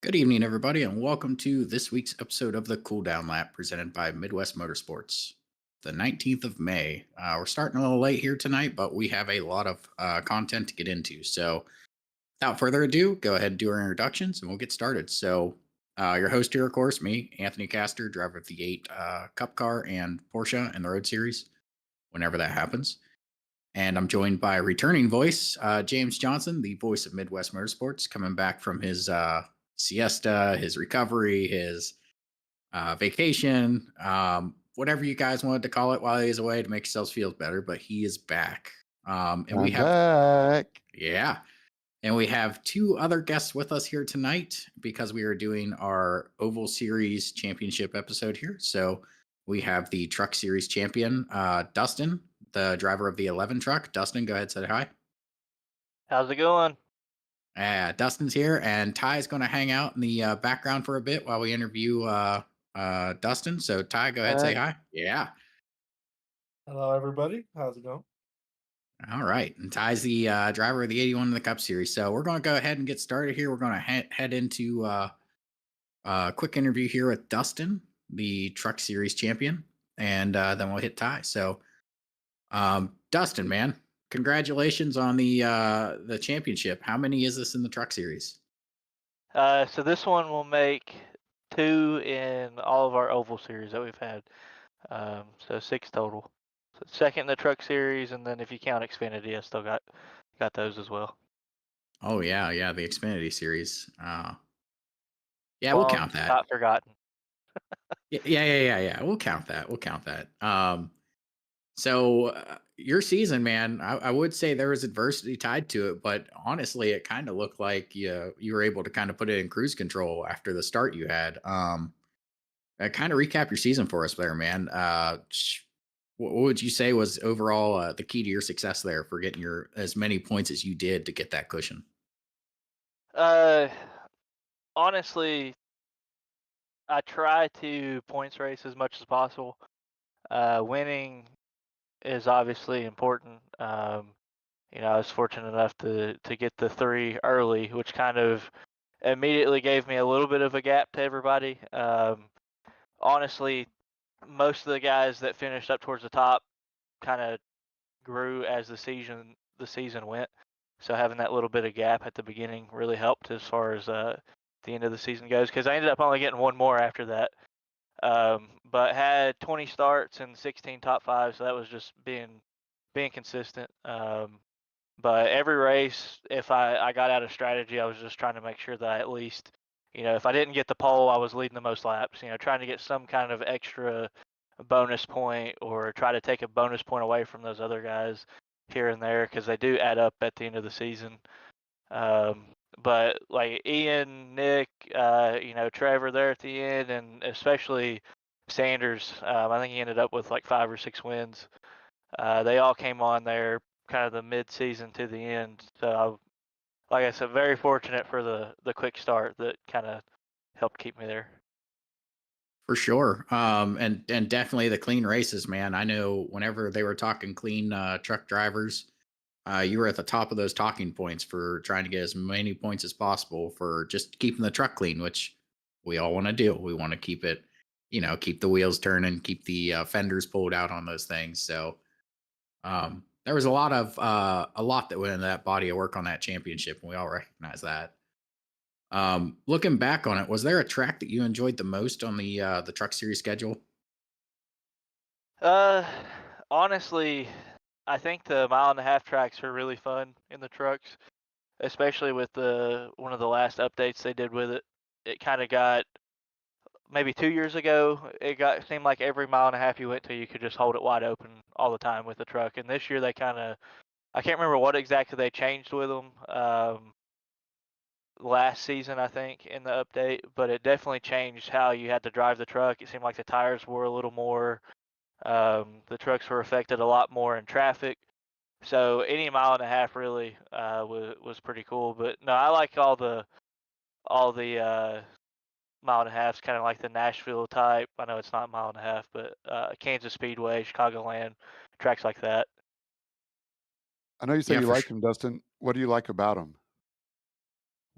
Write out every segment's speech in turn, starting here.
Good evening, everybody, and welcome to this week's episode of the Cool Down Lap presented by Midwest Motorsports. The 19th of May. We're starting a little late here tonight, but we have a lot of content to get into. So, without further ado, go ahead and do our introductions and we'll get started. So, your host here, of course, me, Anthony Castor, driver of the 8 Cup car and Porsche in the Road Series, whenever that happens. And I'm joined by a returning voice, James Johnson, the voice of Midwest Motorsports, coming back from his siesta, his recovery, his vacation, whatever you guys wanted to call it while he was away to make yourselves feel better. But he is back. And we I'm have, back. yeah, and we have two other guests with us here tonight because we are doing our Oval Series Championship episode here. So we have the Truck Series champion, Dustin, the driver of the 11 truck. Dustin, go ahead and say hi. How's it going? Dustin's here, and Ty is going to hang out in the background for a bit while we interview Dustin. So, Ty, go ahead and say hi. Yeah. Hello, everybody. How's it going? All right. And Ty's the driver of the 81 in the Cup Series. So, we're going to go ahead and get started here. We're going to head into a quick interview here with Dustin, the Truck Series champion, and then we'll hit Ty. So, Dustin, man, congratulations on the championship. How many is this in the Truck Series? So this one will make 2 in all of our oval series that we've had. So 6 total. So second in the truck series, and then if you count Xfinity, I still got those as well. Oh yeah, the Xfinity series. Yeah, we'll Long, count that. not forgotten. Yeah. We'll count that. So your season, man, I would say there was adversity tied to it, but honestly, it kind of looked like you were able to kind of put it in cruise control after the start you had. Kind of recap your season for us there, man. What would you say was overall the key to your success there for getting your as many points as you did to get that cushion? Honestly, I try to points race as much as possible. Winning is obviously important. I was fortunate enough to get the 3 early, which kind of immediately gave me a little bit of a gap to everybody. Honestly, most of the guys that finished up towards the top kind of grew as the season went. So having that little bit of gap at the beginning really helped as far as the end of the season goes. Because I ended up only getting one more after that, but had 20 starts and 16 top fives. So that was just being consistent. But every race, if I got out of strategy, I was just trying to make sure that I at least, if I didn't get the pole, I was leading the most laps. Trying to get some kind of extra bonus point or try to take a bonus point away from those other guys here and there because they do add up at the end of the season. But like Ian, Nick, Trevor there at the end, and especially Sanders, I think he ended up with like 5 or 6 wins. They all came on there kind of the mid-season to the end. So, like I said, very fortunate for the quick start that kind of helped keep me there. For sure. And definitely the clean races, man. I know whenever they were talking clean truck drivers, you were at the top of those talking points for trying to get as many points as possible for just keeping the truck clean, which we all want to do. We want to keep it, keep the wheels turning, keep the fenders pulled out on those things. So there was a lot that went into that body of work on that championship, and we all recognize that. Looking back on it, was there a track that you enjoyed the most on the Truck Series schedule? Uh, Honestly, I think the mile and a half tracks are really fun in the trucks, especially with the one of the last updates they did with it. It kind of got maybe 2 years ago. Seemed like every mile and a half you went to, you could just hold it wide open all the time with the truck. And this year they kind of, I can't remember what exactly they changed with them. Last season, I think, in the update, but it definitely changed how you had to drive the truck. It seemed like the tires were a little more, the trucks were affected a lot more in traffic. So any mile and a half really was pretty cool. But no, I like all the mile and a halfs, kind of like the Nashville type. I know it's not a mile and a half, but Kansas Speedway, Chicagoland, tracks like that. I know you say Yeah, you for like sure. him, Dustin. What do you like about him?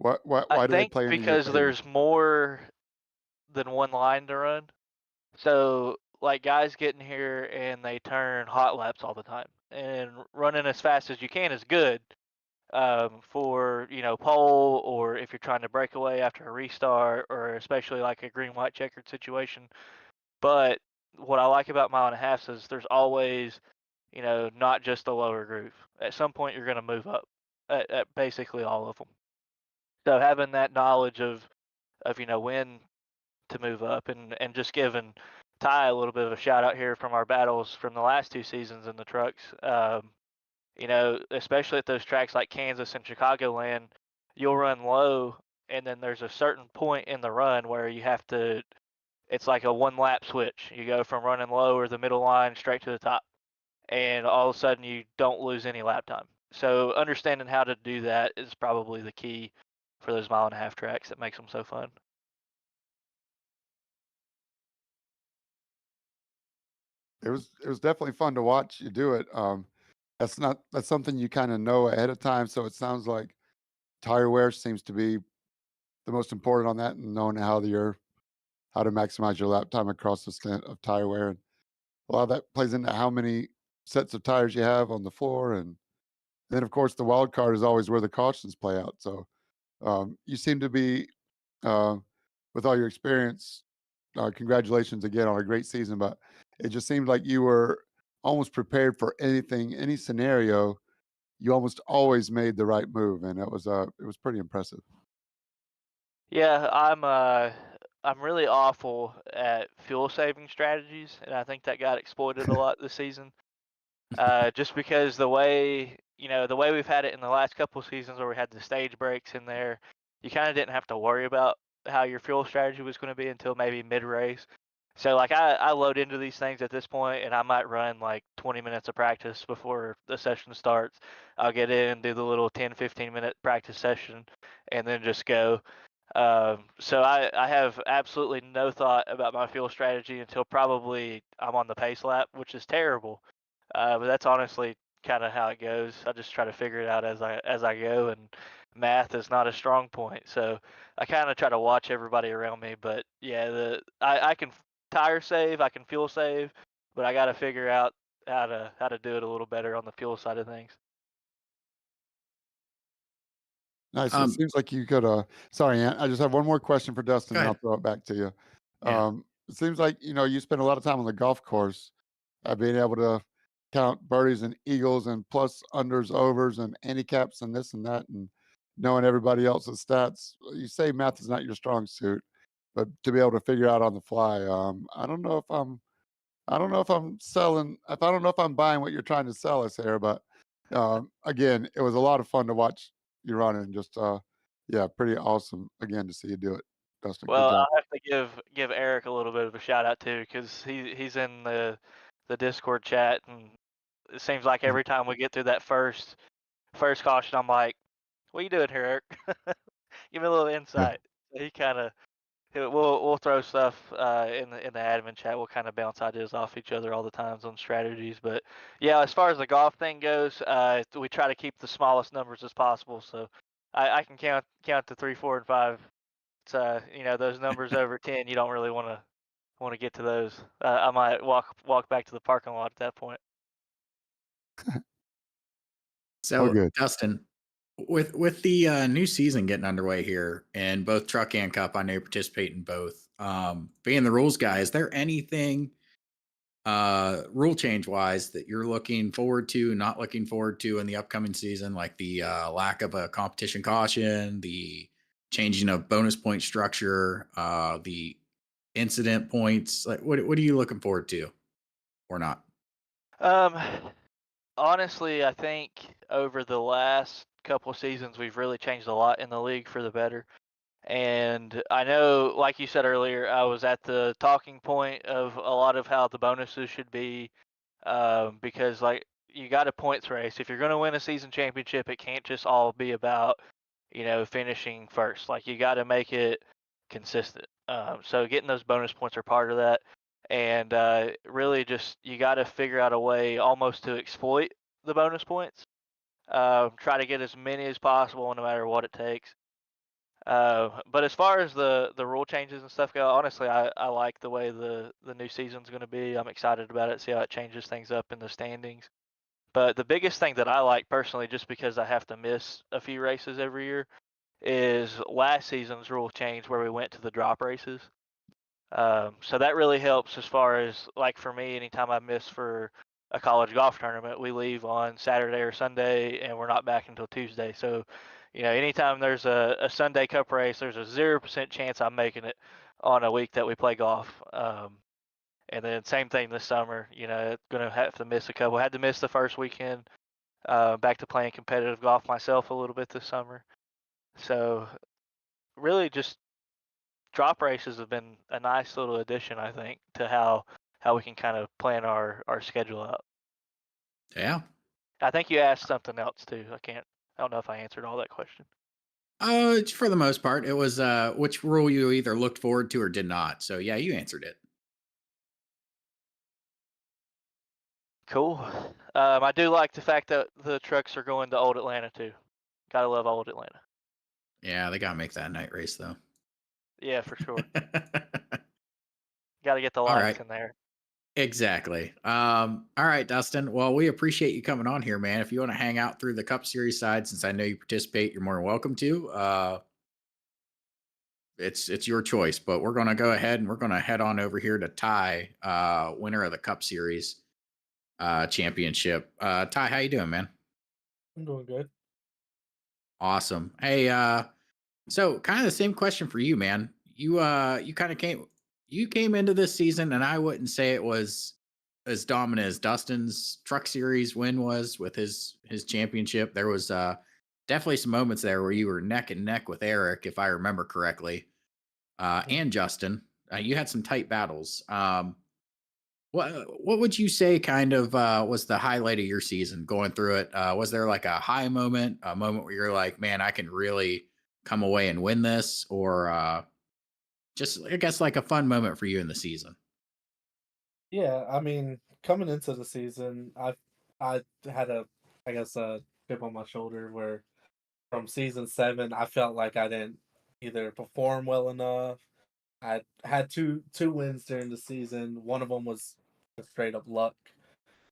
I Why do they think play into your because favor? there's more than one line to run. So like guys get in here and they turn hot laps all the time, and running as fast as you can is good for pole, or if you're trying to break away after a restart, or especially like a green white checkered situation. But what I like about mile and a half is there's always not just the lower groove. At some point you're going to move up at basically all of them. So having that knowledge of when to move up, and just giving Ty a little bit of a shout out here from our battles from the last 2 seasons in the trucks. Especially at those tracks like Kansas and Chicagoland, you'll run low, and then there's a certain point in the run where you have to. It's like a one lap switch. You go from running low or the middle line straight to the top, and all of a sudden you don't lose any lap time. So understanding how to do that is probably the key for those mile and a half tracks that makes them so fun. It was definitely fun to watch you do it. That's something you kind of know ahead of time. So it sounds like tire wear seems to be the most important on that, and knowing how to maximize your lap time across the stint of tire wear. And a lot of that plays into how many sets of tires you have on the floor, and then of course the wild card is always where the cautions play out. So you seem to be, uh, with all your experience, congratulations again on a great season. But it just seemed like you were almost prepared for anything, any scenario. You almost always made the right move, and it was pretty impressive. Yeah, I'm really awful at fuel saving strategies, and I think that got exploited a lot this season. Just because the way we've had it in the last couple of seasons where we had the stage breaks in there, you kind of didn't have to worry about how your fuel strategy was going to be until maybe mid race. So like I load into these things at this point, and I might run like 20 minutes of practice before the session starts. I'll get in, do the little 10-15 minute practice session, and then just go. So I have absolutely no thought about my fuel strategy until probably I'm on the pace lap, which is terrible. But that's honestly kind of how it goes. I just try to figure it out as I go, and math is not a strong point. So I kind of try to watch everybody around me. But yeah, I can tire save, I can fuel save, but I got to figure out how to do it a little better on the fuel side of things. Nice. It Um, seems like you could. Sorry, Ant. I just have one more question for Dustin, Go and I'll ahead. throw it back to you. Yeah. It seems like you spend a lot of time on the golf course, being able to count birdies and eagles and plus unders, overs, and handicaps and this and that, and knowing everybody else's stats. You say math is not your strong suit, but to be able to figure out on the fly, I don't know if I'm selling. If I don't know if I'm buying what you're trying to sell us here, but again, it was a lot of fun to watch you run, and just yeah, pretty awesome again to see you do it, Dustin. Good Well, job. I'll have to give Eric a little bit of a shout out too, because he's in the Discord chat, and it seems like every time we get through that first caution, I'm like, "What are you doing here, Eric? Give me a little Yeah. insight." So he kind of we'll throw stuff in the admin chat. We'll kind of bounce ideas off each other all the times on strategies. But yeah, as far as the golf thing goes, we try to keep the smallest numbers as possible. So I can count to 3, 4, and 5. It's those numbers over 10. You don't really want to get to those. I might walk back to the parking lot at that point. Oh, So, good. Dustin, with the new season getting underway here, and both truck and cup, I know you participate in both. Being the rules guy, is there anything rule change wise that you're looking forward to, not looking forward to in the upcoming season, like the lack of a competition caution, the changing of bonus point structure, the incident points? Like, what are you looking forward to, or not? Um, Honestly, I think over the last couple seasons, we've really changed a lot in the league for the better. And I know, like you said earlier, I was at the talking point of a lot of how the bonuses should be, because like you got a points race. If you're going to win a season championship, it can't just all be about finishing first. Like you got to make it consistent. So getting those bonus points are part of that, and really just you got to figure out a way almost to exploit the bonus points. Try to get as many as possible, no matter what it takes. But as far as the rule changes and stuff go, honestly, I like the way the new season's going to be. I'm excited about it. See how it changes things up in the standings. But the biggest thing that I like personally, just because I have to miss a few races every year, is last season's rule change where we went to the drop races. So that really helps as far as, like, for me, anytime I miss for a college golf tournament, we leave on Saturday or Sunday and we're not back until Tuesday. So, anytime there's a Sunday Cup race, there's a 0% chance I'm making it on a week that we play golf. And then same thing this summer, gonna have to miss a couple. Had to miss the first weekend, back to playing competitive golf myself a little bit this summer. So really just drop races have been a nice little addition, I think, to how we can kind of plan our schedule out. Yeah. I think you asked something else too. I don't know if I answered all that question. For the most part, it was which rule you either looked forward to or did not. So yeah, you answered it. Cool. I do like the fact that the trucks are going to Old Atlanta too. Gotta love Old Atlanta. Yeah, they gotta make that night race though. Yeah, for sure. Gotta get the All lights right. in there. Exactly. All right, Dustin. Well, we appreciate you coming on here, man. If you want to hang out through the Cup Series side, since I know you participate, you're more than welcome to. It's your choice, but we're gonna go ahead and we're gonna head on over here to Ty, winner of the Cup Series championship. Ty, how you doing, man? I'm doing good. Awesome. Hey, so kind of the same question for you, man. You kind of came into this season, and I wouldn't say it was as dominant as Dustin's Truck Series win was with his championship. There was definitely some moments there where you were neck and neck with Eric, if I remember correctly, Mhm. and Justin. You had some tight battles. What would you say kind of was the highlight of your season going through it? Was there like a high moment, a moment where you're like, man, I can really come away and win this, or just I guess like a fun moment for you in the season? Yeah, I mean, coming into the season, I had I guess a chip on my shoulder where from season 7, I felt like I didn't either perform well enough. I had two wins during the season. One of them was just straight up luck,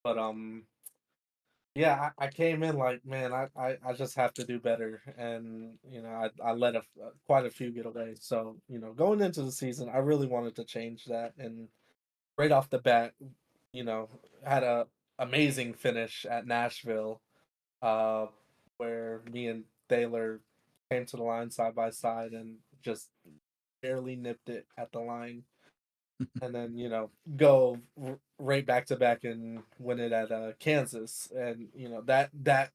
but yeah, I came in like, man, I just have to do better, and I let quite a few get away. So going into the season, I really wanted to change that, and right off the bat, you know, had a amazing finish at Nashville, uh, where me and Thaler came to the line side by side and just barely nipped it at the line, and then go right back to back and win it at Kansas, and that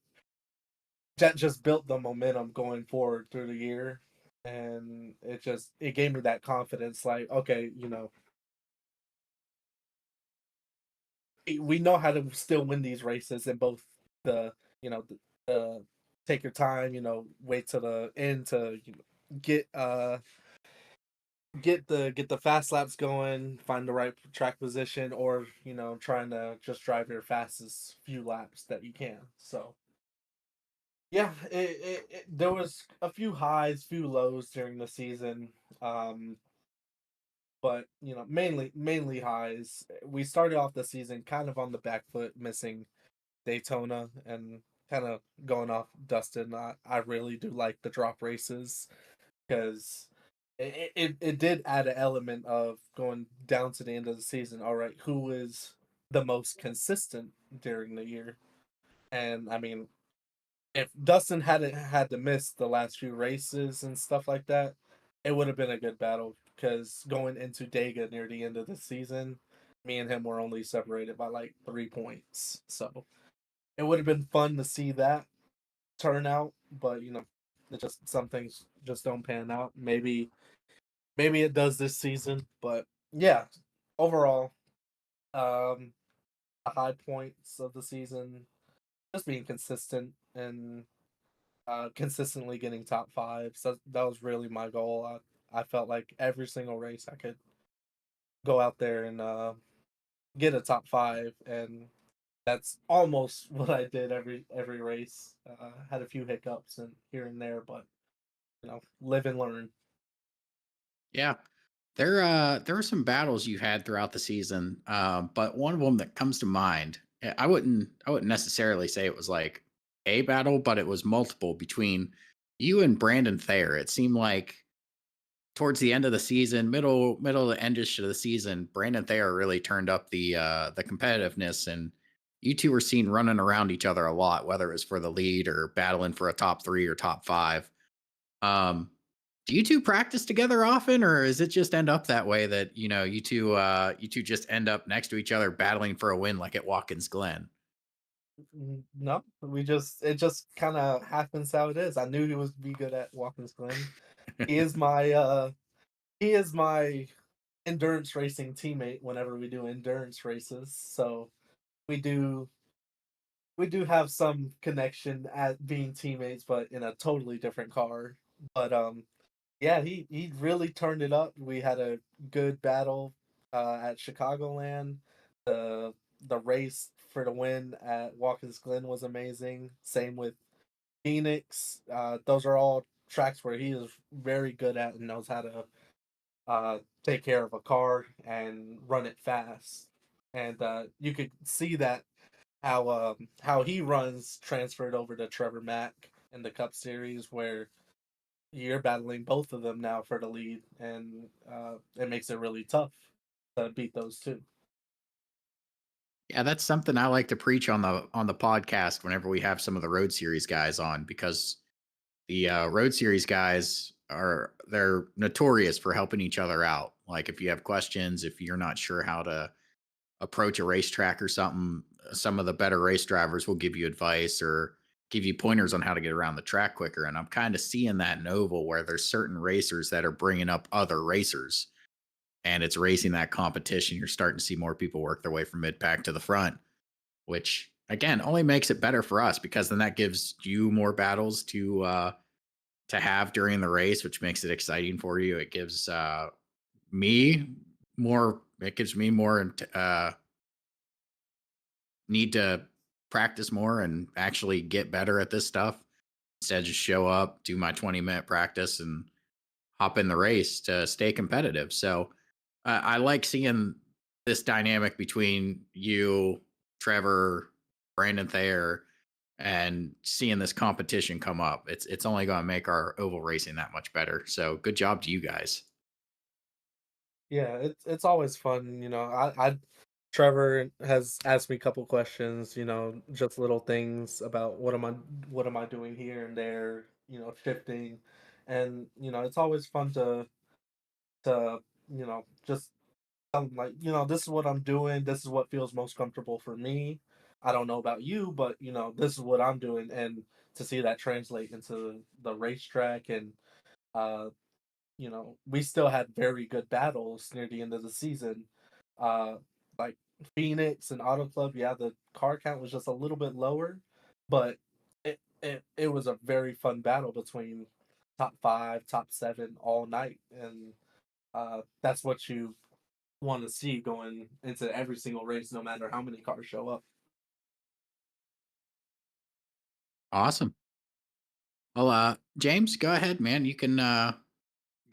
just built the momentum going forward through the year, and it gave me that confidence, like, okay, we know how to still win these races in both the the take your time, wait till the end to get get the fast laps going, find the right track position, or trying to just drive your fastest few laps that you can. So yeah, there was a few highs, few lows during the season, um, but mainly highs. We started off the season kind of on the back foot, missing Daytona, and kind of going off Dustin. I really do like the drop races because it did add an element of going down to the end of the season. All right, who is the most consistent during the year? And I mean, if Dustin hadn't had to miss the last few races and stuff like that, it would have been a good battle because going into Dega near the end of the season, me and him were only separated by like 3 points. So it would have been fun to see that turn out, but it just some things just don't pan out. Maybe it does this season, but yeah, overall, the high points of the season just being consistent and consistently getting top five. So that was really my goal. I felt like every single race I could go out there and get a top five, and that's almost what I did every race. Had a few hiccups and here and there, but live and learn. Yeah. There were some battles you had throughout the season, but one of them that comes to mind, I wouldn't necessarily say it was like a battle, but it was multiple between you and Brandon Thayer. It seemed like towards the end of the season, middle to endish of the season, Brandon Thayer really turned up the competitiveness, and you two were seen running around each other a lot, whether it was for the lead or battling for a top three or top five. Um, do you two practice together often, or is it just end up that way that you two just end up next to each other battling for a win like at Watkins Glen? No, it just kind of happens how it is. I knew he was be good at Watkins Glen. He is my he is my endurance racing teammate whenever we do endurance races. So we do we do have some connection at being teammates, but in a totally different car. But yeah, he really turned it up. We had a good battle at Chicagoland. The race for the win at Watkins Glen was amazing. Same with Phoenix. Those are all tracks where he is very good at and knows how to take care of a car and run it fast. And you could see that how he runs transferred over to Trevor Mack in the Cup Series, where you're battling both of them now for the lead, and it makes it really tough to beat those two. Yeah, that's something I like to preach on the podcast whenever we have some of the Road Series guys on, because the Road Series guys they're notorious for helping each other out. Like if you have questions, if you're not sure how to approach a racetrack or something, some of the better race drivers will give you advice or give you pointers on how to get around the track quicker. And I'm kind of seeing that in Oval where there's certain racers that are bringing up other racers, and it's racing that competition. You're starting to see more people work their way from mid pack to the front, which again only makes it better for us because then that gives you more battles to have during the race, which makes it exciting for you. It gives me more. It gives me more need to practice more and actually get better at this stuff instead of just show up, do my 20-minute practice, and hop in the race to stay competitive. So I like seeing this dynamic between you, Trevor, Brandon Thayer, and seeing this competition come up. It's only going to make our oval racing that much better. So good job to you guys. Yeah, it's always fun. I Trevor has asked me a couple questions. Just little things about what am I doing here and there. Shifting, and it's always fun to just I'm like, this is what I'm doing. This is what feels most comfortable for me. I don't know about you, but this is what I'm doing, and to see that translate into the racetrack, and uh, we still had very good battles near the end of the season. Uh, like Phoenix and Auto Club, yeah, the car count was just a little bit lower, but it was a very fun battle between top five, top seven all night, and that's what you want to see going into every single race, no matter how many cars show up. Awesome. Well, James, go ahead, man. You can go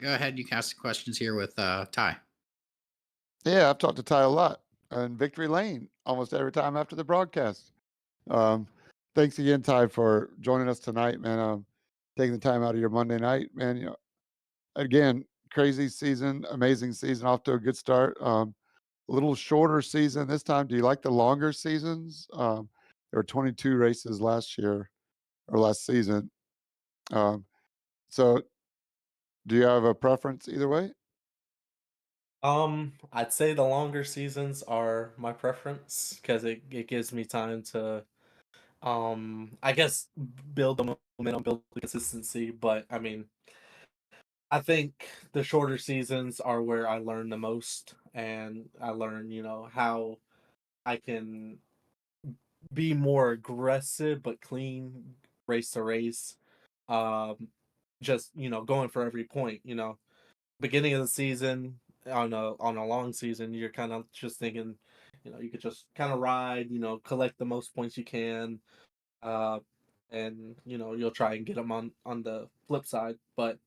ahead. You can ask the questions here with Ty. Yeah, I've talked to Ty a lot in Victory Lane almost every time after the broadcast. Um, Thanks again, Ty, for joining us tonight, man. Taking the time out of your Monday night, man. Again, crazy season, amazing season, off to a good start. A little shorter season this time. Do you like the longer seasons? There were 22 races last year or last season. Um, so, do you have a preference either way? I'd say the longer seasons are my preference because it gives me time to, I guess, build the momentum, build the consistency. But I mean, I think the shorter seasons are where I learn the most, and I learn, how I can be more aggressive but clean race to race. Um, just going for every point. Beginning of the season on a long season, you're kind of just thinking, you could just kind of ride, collect the most points you can, uh, and you'll try and get them on the flip side. But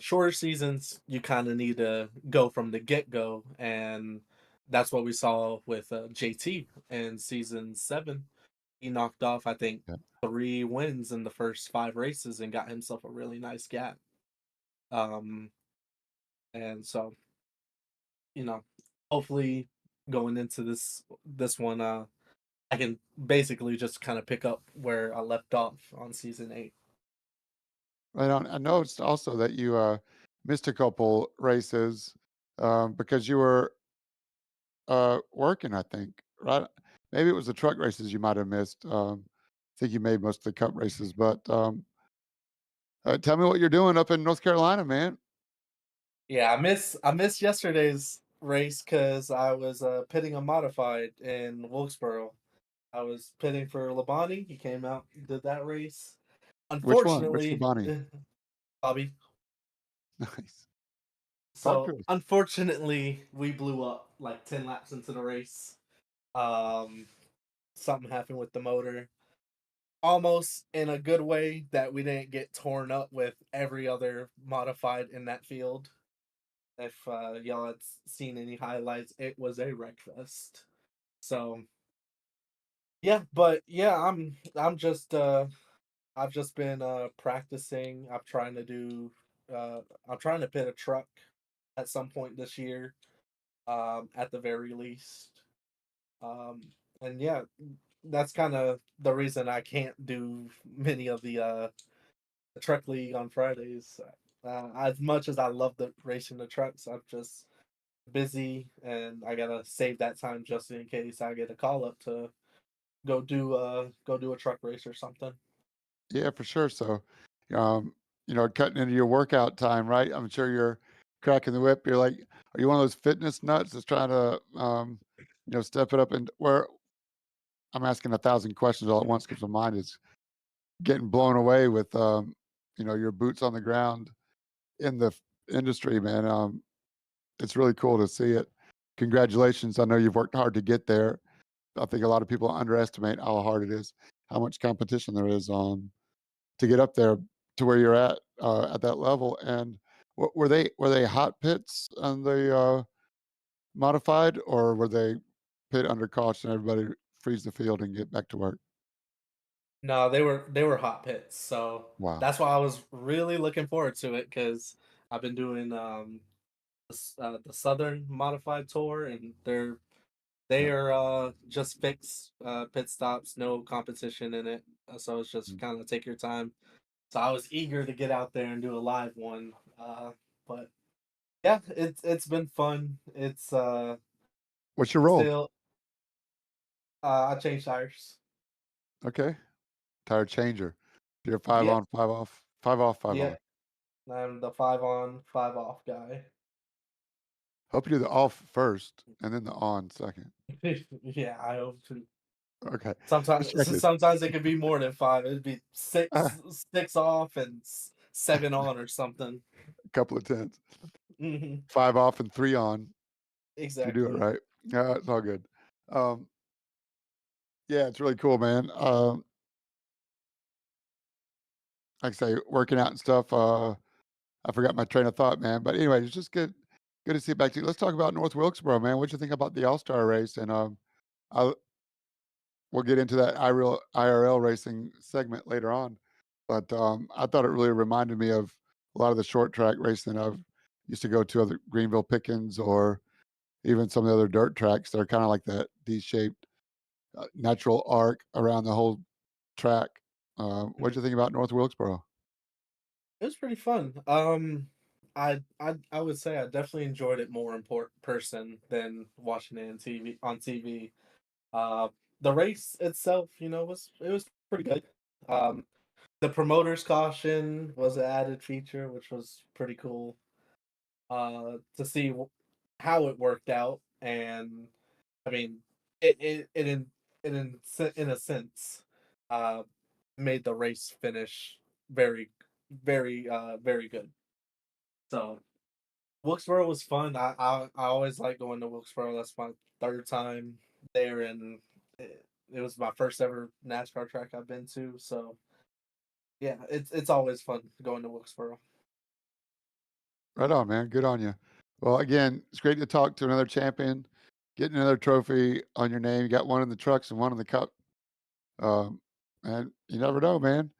shorter seasons, you kind of need to go from the get go, and that's what we saw with JT in season 7. He knocked off, I think, Yeah. 3 wins in the first 5 races and got himself a really nice gap. Um, and so, you know, hopefully going into this one, I can basically just kind of pick up where I left off on season 8. Right on. I noticed also that you missed a couple races because you were working, I think, right? Maybe it was the truck races you might have missed. I think you made most of the cup races, but tell me what you're doing up in North Carolina, man. Yeah, I missed yesterday's race because I was pitting a modified in Wilkesboro. I was pitting for Labani. He came out, did that race. Which one? Which Unfortunately, Labani? Bobby. Nice. Talk to So us. unfortunately, we blew up like 10 laps into the race. Um, Something happened with the motor. Almost in a good way that we didn't get torn up with every other modified in that field. If y'all had seen any highlights, it was a wreck fest. So yeah, but yeah, I'm just I've just been practicing. I'm trying to pit a truck at some point this year, at the very least. Um, and yeah, that's kind of the reason I can't do many of the truck league on Fridays. As much as I love the racing the trucks, I'm just busy and I gotta save that time just in case I get a call up to go do a truck race or something. Yeah, for sure. So, um, cutting into your workout time, right? I'm sure you're cracking the whip. You're like, are you one of those fitness nuts that's trying to, step it up? And where I'm asking 1,000 questions all at once because my mind is getting blown away with, your boots on the ground in the industry, man. It's really cool to see it. Congratulations. I know you've worked hard to get there. I think a lot of people underestimate how hard it is, how much competition there is to get up there to where you're at that level. And were they hot pits on the modified, or were they pit under caution? Everybody freeze the field and get back to work. No, they were hot pits, so Wow. that's why I was really looking forward to it because I've been doing the Southern Modified Tour, and they Yeah. are just fixed pit stops, no competition in it. So it's just Mm. kind of take your time. So I was eager to get out there and do a live one. But yeah, it's been fun. It's What's your role? still I changed tires. Okay. Tire changer. You're five Yep, on, five off, five off, five on. yep. I'm the 5 on, 5 off guy. Hope you do the off first and then the on second. Yeah, I hope to. Okay. Just Sometimes checking. sometimes it could be more than 5. It'd be A six off and 7 on or something. couple of tens. Hmm. Five off and three on. If you do it Exactly. right. Yeah, it's all good. Um, yeah, it's really cool, man. Like I say, working out and stuff. I forgot my train of thought, man. But anyway, it's just good to see you back to you. Let's talk about North Wilkesboro, man. What you think about the All Star race? And I we'll get into that IRL racing segment later on. But I thought it really reminded me of a lot of the short track racing I've used to go to, other Greenville Pickens, or even some of the other dirt tracks. They're kind of like that D-shaped natural arc around the whole track. What Mhm. do you think about North Wilkesboro? It was pretty fun. I would say I definitely enjoyed it more in person than watching it on TV. Uh, the race itself, was pretty good. Um, the promoter's caution was an added feature, which was pretty cool. To see how it worked out, and I mean, in a sense, uh, made the race finish very, very good. So Wilkesboro was fun. I always like going to Wilkesboro. That's my third time there, and it was my first ever NASCAR track I've been to. So yeah, it's always fun going to Wilkesboro. Right on, man. Good on you. Well, again, it's great to talk to another champion, getting another trophy on your name. You got one in the trucks and one in the cup. And you never know, man.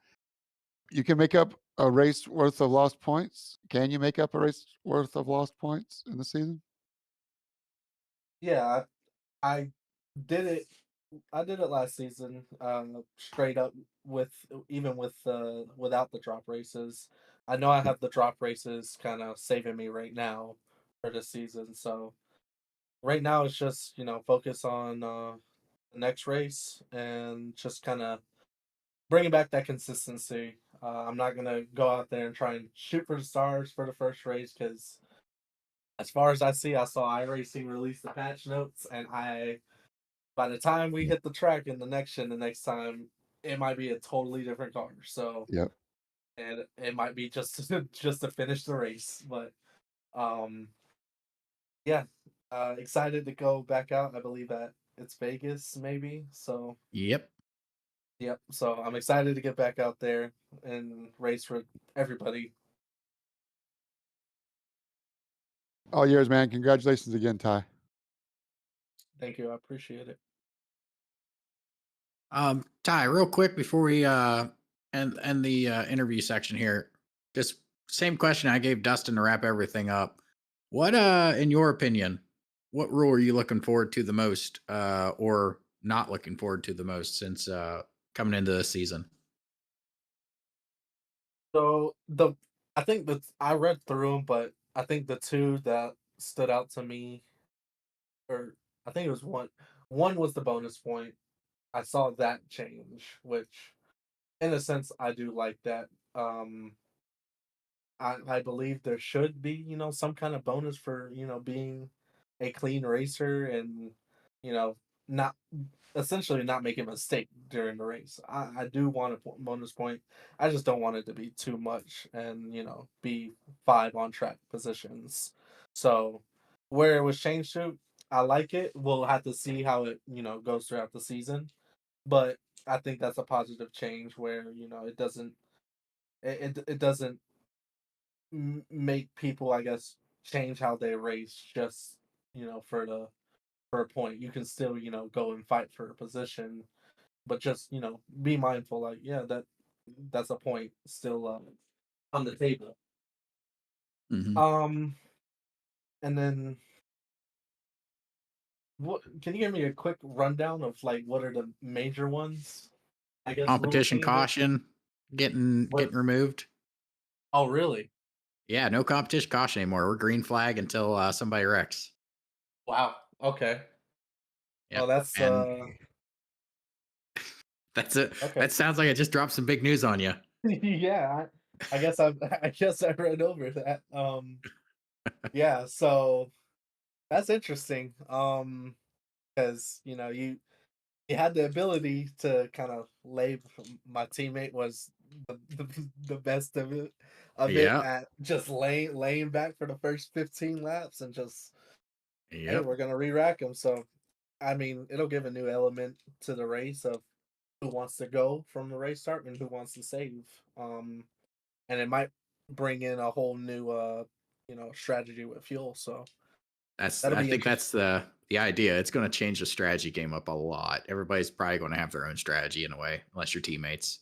You can make up a race worth of lost points. Can you make up a race worth of lost points in the season? Yeah, I did it. I did it last season, straight up with even with without the drop races. I know I have the drop races kind of saving me right now for this season. So right now it's just focus on the next race and just kind of bringing back that consistency. I'm not gonna go out there and try and shoot for the stars for the first race because as far as I see, I saw iRacing release the patch notes, and by the time we hit the track in the next gen the next time, it might be a totally different car. So, Yep. and it might be just just to finish the race. But um, yeah, excited to go back out. I believe that it's Vegas, maybe. So, Yep. yep. So I'm excited to get back out there and race for everybody. All yours, man. Congratulations again, Ty. Thank you. I appreciate it. Ty, real quick before we end the interview section here, just same question I gave Dustin to wrap everything up. What in your opinion, what rule are you looking forward to the most, or not looking forward to the most since coming into the season? So I think that I read through them, but I think the two that stood out to me, or I think it was one. One was the bonus point. I saw that change, which, in a sense, I do like that. I believe there should be some kind of bonus for being a clean racer and you know not essentially not make a mistake during the race. I do want a bonus point. I just don't want it to be too much and be 5 on track positions. So where it was changed to, I like it. We'll have to see how it goes throughout the season, but I think that's a positive change where it doesn't it doesn't make people, I guess, change how they race just for a point. You can still go and fight for a position, but just be mindful. Like that's a point still on the table. Mm-hmm. Um, and then what? Can you give me a quick rundown of like what are the major ones? I guess rule Competition changes. caution getting What? removed. Oh, really? Yeah, no competition caution anymore. We're green flag until somebody wrecks. Wow. Okay. Yep, Well, that's and that's it. okay. That sounds like I just dropped some big news on you. Yeah, I guess I guess I read over that. Yeah, so that's interesting. Because you had the ability to kind of lay. My teammate was the best of it Yep, at just laying back for the first 15 laps and just hey, yep. we're gonna re-rack them. So I mean, it'll give a new element to the race of who wants to go from the race start and who wants to save. And it might bring in a whole new strategy with fuel. So That's that'll I be think interesting. that's the idea. It's going to change the strategy game up a lot. Everybody's probably going to have their own strategy in a way, unless you're teammates.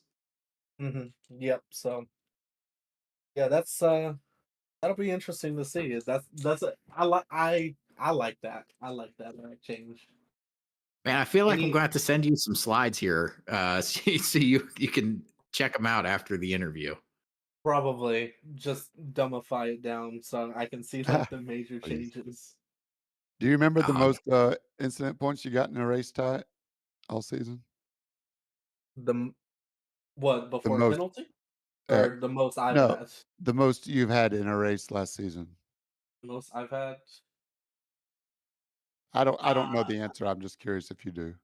Yep. So yeah, that'll be interesting to see. I like that. I like that change. Man, I feel like I'm going to Any have to send you some slides here, so you can check them out after the interview. Probably just dumbify it down so I can see like the major Please. changes. Do you remember the Uh, most incident points you got in a race, Ty, all season? The what The before most, penalty uh, or the most I've no, had? the most you've had in a race last season. The most I've had. I don't know Uh the answer. I'm just curious if you do.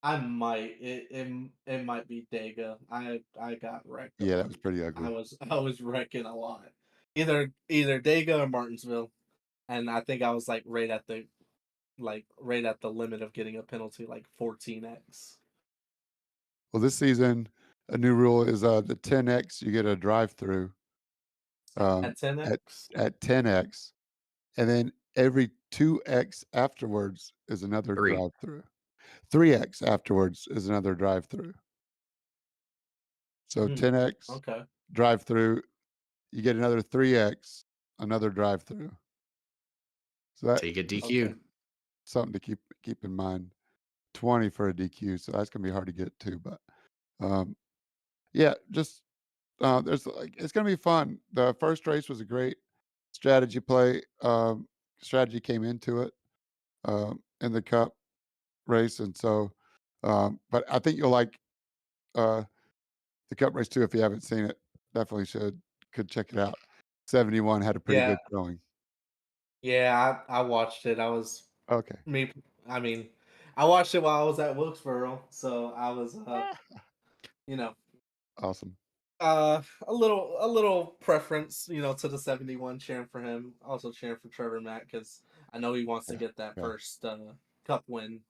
I might. It might be Dega. I got wrecked a Yeah, that lot. was pretty I ugly. was I was wrecking a lot. Either Dega or Martinsville, and I think I was like right at the like right at the limit of getting a penalty, like 14x. Well, this season, a new rule is the 10x you get a drive through At at 10x. 10x, and then every 2x afterwards is another 3. drive through. 3x afterwards is another drive through. So Hmm. 10x Okay. drive through, you get another 3x, another drive through. So that Take a DQ. Okay. something to keep in mind. 20 for a DQ, so that's gonna be hard to get to. But yeah, just there's like it's gonna be fun. The first race was a great strategy play. Strategy came into it in the Cup race, and so but I think you'll like uh, the Cup race too if you haven't seen it. Definitely could check it out. 71 had a pretty Yeah. good showing. Yeah, I watched it. I was Okay, me. I mean, I watched it while I was at Wilkesboro, so I was, you know, awesome. a little preference, to the 71, cheering for him. Also cheering for Trevor Mack because I know he wants to Yeah, get that yeah, first Cup win,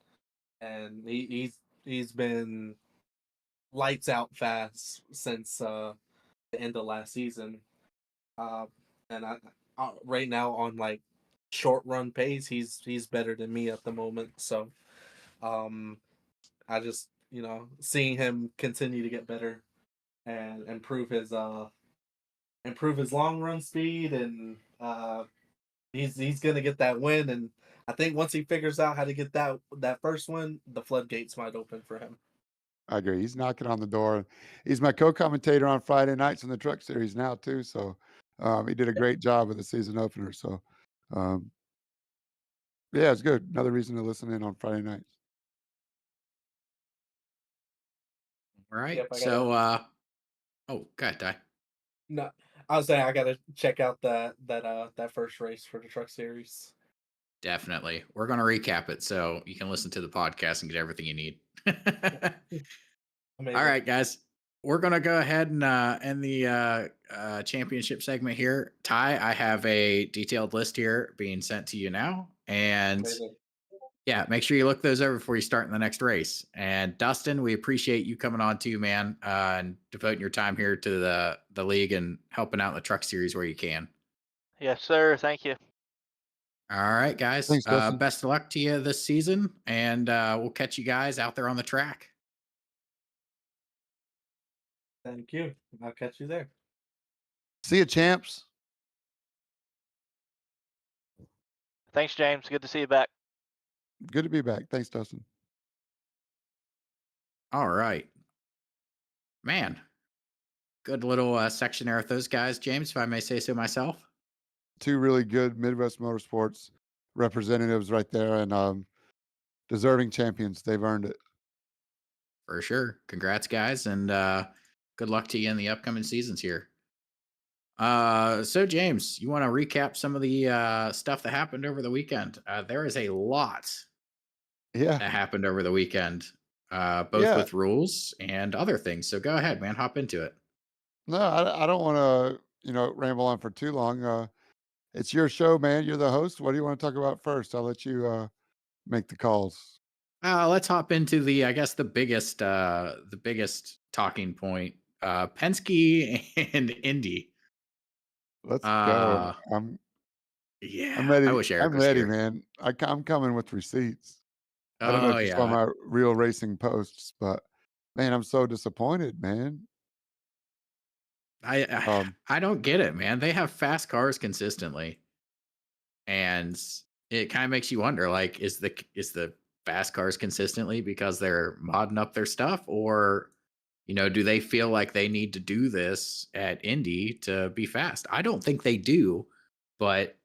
and he's been lights out fast since the end of last season. Uh, and right now on like short run pace, he's better than me at the moment. So um, I just seeing him continue to get better and improve his long run speed, and he's gonna get that win. And I think once he figures out how to get that first one, the floodgates might open for him. I agree. He's knocking on the door. He's my co-commentator on Friday nights in the Truck Series now too. So he did a great job with the season opener. So um, yeah, it's good. Another reason to listen in on Friday nights. All right. Yep, I gotta. So, oh, go ahead, Ty. No, I was saying I gotta check out that first race for the Truck Series. Definitely. We're going to recap it so you can listen to the podcast and get everything you need. All Amazing. right, guys. We're going to go ahead and end the championship segment here. Ty, I have a detailed list here being sent to you now. And Amazing. yeah, make sure you look those over before you start in the next race. And Dustin, we appreciate you coming on too, man, and devoting your time here to the league and helping out in the truck series where you can. Yes, sir. Thank you. All right, guys. Thanks, Dustin. Best of luck to you this season, and we'll catch you guys out there on the track. Thank you. I'll catch you there. See you, champs. Thanks, James. Good to see you back. Good to be back. Thanks, Dustin. All right, man. Good little section there with those guys, James, if I may say so myself. Two really good Midwest Motorsports representatives right there, and deserving champions. They've earned it. For sure. Congrats, guys, and good luck to you in the upcoming seasons here. So James, you want to recap some of the stuff that happened over the weekend? There is a lot Yeah, that happened over the weekend, both yeah. with rules and other things. So go ahead, man, hop into it. No, I don't want to, ramble on for too long. It's your show, man. You're the host. What do you want to talk about first? I'll let you make the calls. Let's hop into I guess the biggest talking point. Penske and Indy. Let's go. Uh, I'm yeah, I ready. wish Eric I'm was ready, here. man. I'm coming with receipts. I don't know Oh if you saw yeah, my real racing posts, but man, I'm so disappointed, man. I, I Um, I don't get it, man. They have fast cars consistently, and it kind of makes you wonder, like, is the fast cars consistently because they're modding up their stuff, or do they feel like they need to do this at Indy to be fast? I don't think they do, but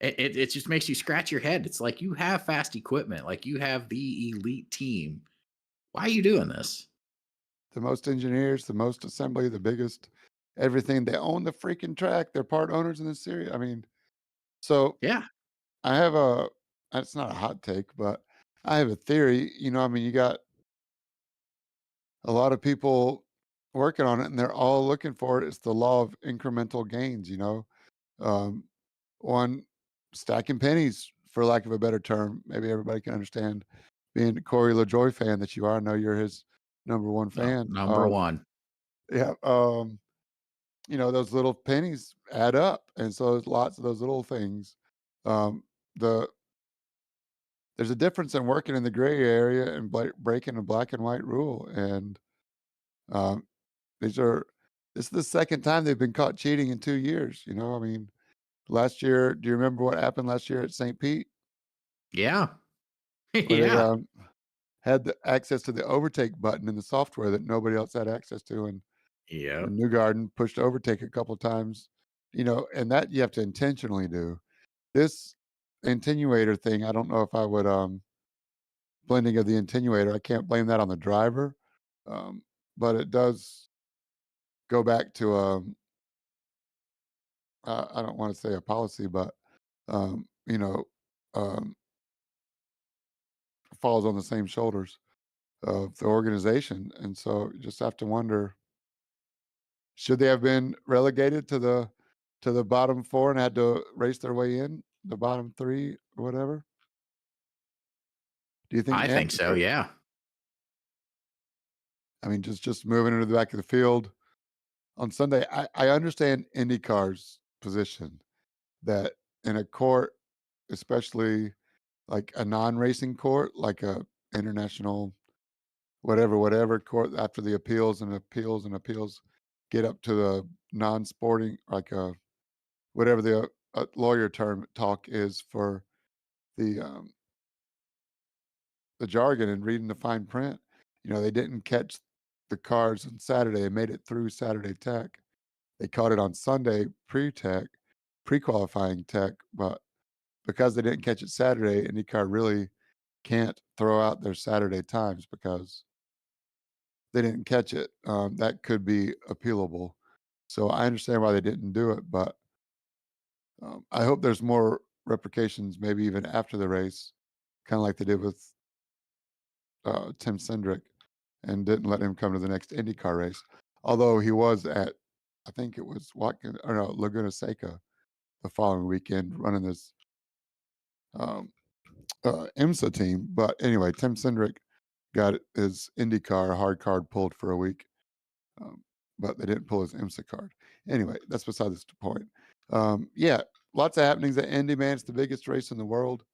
it just makes you scratch your head. It's like you have fast equipment, like you have the elite team. Why are you doing this? the most engineers, the most assembly, the biggest everything. They own the freaking track. They're part owners in the series. I mean, so Yeah, I have it's not a hot take, but I have a theory. I mean, you got a lot of people working on it and they're all looking for it. It's the law of incremental gains, um, one stacking pennies for lack of a better term, maybe everybody can understand, being a Corey LaJoy fan that you are, I know you're his number one No, fan. number one. Yeah, those little pennies add up, and so there's lots of those little things. Um, the there's a difference in working in the gray area and breaking a black and white rule, and um, these are this is the second time they've been caught cheating in 2 years. I mean, last year, do you remember what happened last year at St. Pete Yeah. where they Yeah. had the access to the overtake button in the software that nobody else had access to, and Yep. Newgarden pushed overtake a couple times, and that you have to intentionally do. This attenuator thing, I don't know if I would blending of the attenuator, I can't blame that on the driver. Um, but it does go back to I don't want to say a policy, but um, you know, um, falls on the same shoulders of the organization. And so you just have to wonder, should they have been relegated to the bottom four and had to race their way in, the bottom three or whatever? Do you think I think NASCAR so. Yeah. I mean, just moving into the back of the field on Sunday, I understand IndyCar's position that in a court, especially like a non-racing court, like a international whatever court, after the appeals get up to the non-sporting, like whatever the lawyer term talk is for the jargon and reading the fine print. They didn't catch the cars on Saturday and made it through Saturday Tech. They caught it on Sunday pre-tech, pre-qualifying tech, but because they didn't catch it Saturday, IndyCar really can't throw out their Saturday times because they didn't catch it. That could be appealable. So I understand why they didn't do it, but I hope there's more replications, maybe even after the race, kind of like they did with Tim Cindric, and didn't let him come to the next IndyCar race. Although he was at, I think it was Watkins, or no, Laguna Seca the following weekend running this um, IMSA team. But anyway, Tim Cindric got his IndyCar hard card pulled for a week, um, but they didn't pull his IMSA card. Anyway, that's beside the point. Yeah, lots of happenings at Indy, man. It's the biggest race in the world.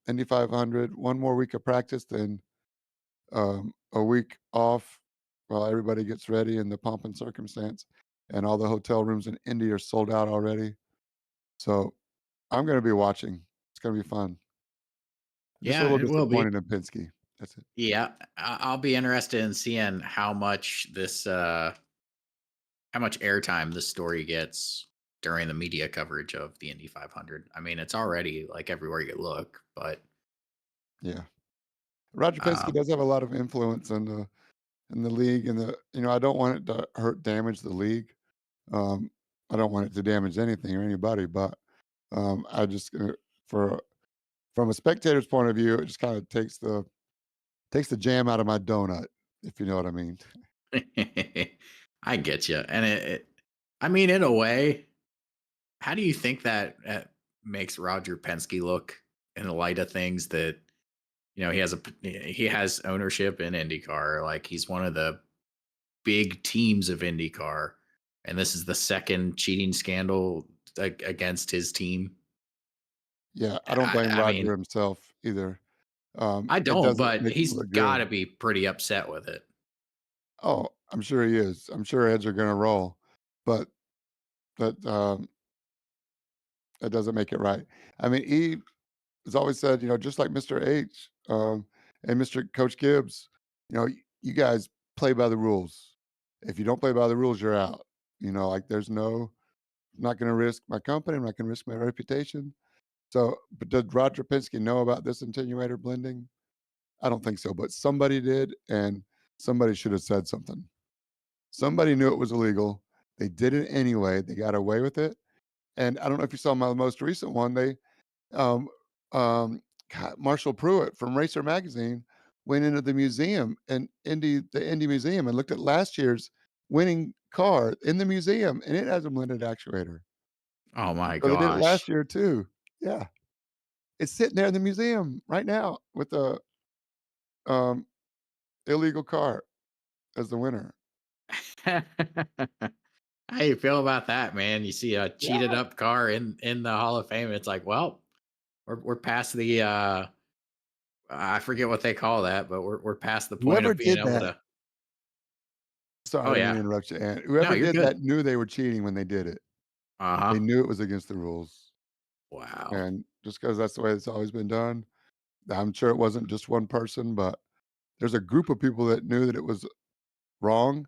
Indy 500, one more week of practice, then a week off while everybody gets ready in the pomp and circumstance. And all the hotel rooms in Indy are sold out already. So I'm going to be watching. It's going to be fun. Just a Yeah, little it will be. disappointed in Penske. That's it. Yeah. I'll be interested in seeing how much how much airtime this story gets during the media coverage of the Indy 500. I mean, it's already like everywhere you look, but Yeah. Roger Penske um, does have a lot of influence in the league, and I don't want it to damage the league. Um, I don't want it to damage anything or anybody, but I just for from a spectator's point of view, it just kind of takes the jam out of my donut, if you know what I mean. I get you. And I mean, in a way, how do you think that makes Roger Penske look in the light of things that, he has ownership in IndyCar. Like he's one of the big teams of IndyCar. And this is the second cheating scandal against his team. Yeah, I don't blame I mean, Roger himself either. I It don't, doesn't but make him he's look got good. to be pretty upset with it. Oh, I'm sure he is. I'm sure heads are gonna roll, but that that doesn't make it right. I mean, he has always said, just like Mr. H, and Mr. Coach Gibbs, you guys play by the rules. If you don't play by the rules, you're out. Like there's no, I'm not going to risk my company. I'm not going to risk my reputation. So, but did Roger Penske know about this attenuator blending? I don't think so, but somebody did, and somebody should have said something. Somebody knew it was illegal. They did it anyway. They got away with it. And I don't know if you saw my most recent one. Um, God, Marshall Pruitt from Racer Magazine went into the museum and the Indy Museum and looked at last year's winning car in the museum, and it has a blended actuator. Oh my So they did it last gosh. year too. Yeah. It's sitting there in the museum right now with a um, illegal car as the winner. How you feel about that, man? You see a cheated Yeah. up car in the Hall of Fame. It's like, well, we're past the I forget what they call that, but we're past the point Whoever of being did able that, to. sorry, Oh I didn't mean yeah, to interrupt you, and no, whoever you're did good. that knew they were cheating when they did it. Uh They huh. knew it was against the rules, Wow. and just because that's the way it's always been done, I'm sure it wasn't just one person, but there's a group of people that knew that it was wrong,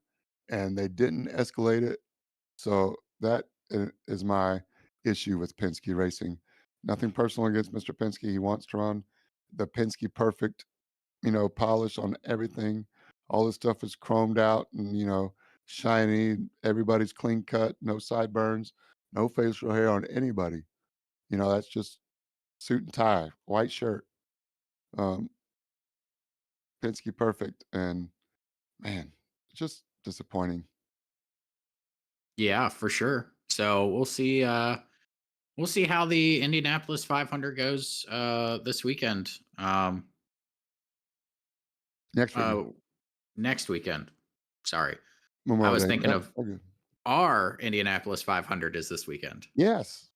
and they didn't escalate it. So that is my issue with Penske Racing. Nothing personal against Mr. Penske. He wants to run the Penske perfect, polish on everything. All this stuff is chromed out and, shiny. Everybody's clean cut, no sideburns, no facial hair on anybody. That's just suit and tie, white shirt. Um, Penske perfect. And man, just disappointing. Yeah, for sure. So we'll see how the Indianapolis 500 goes this weekend. Next weekend, Uh Next weekend. Sorry. I Memorial was Day. thinking Yeah, of okay. our Indianapolis 500 is this weekend. Yes.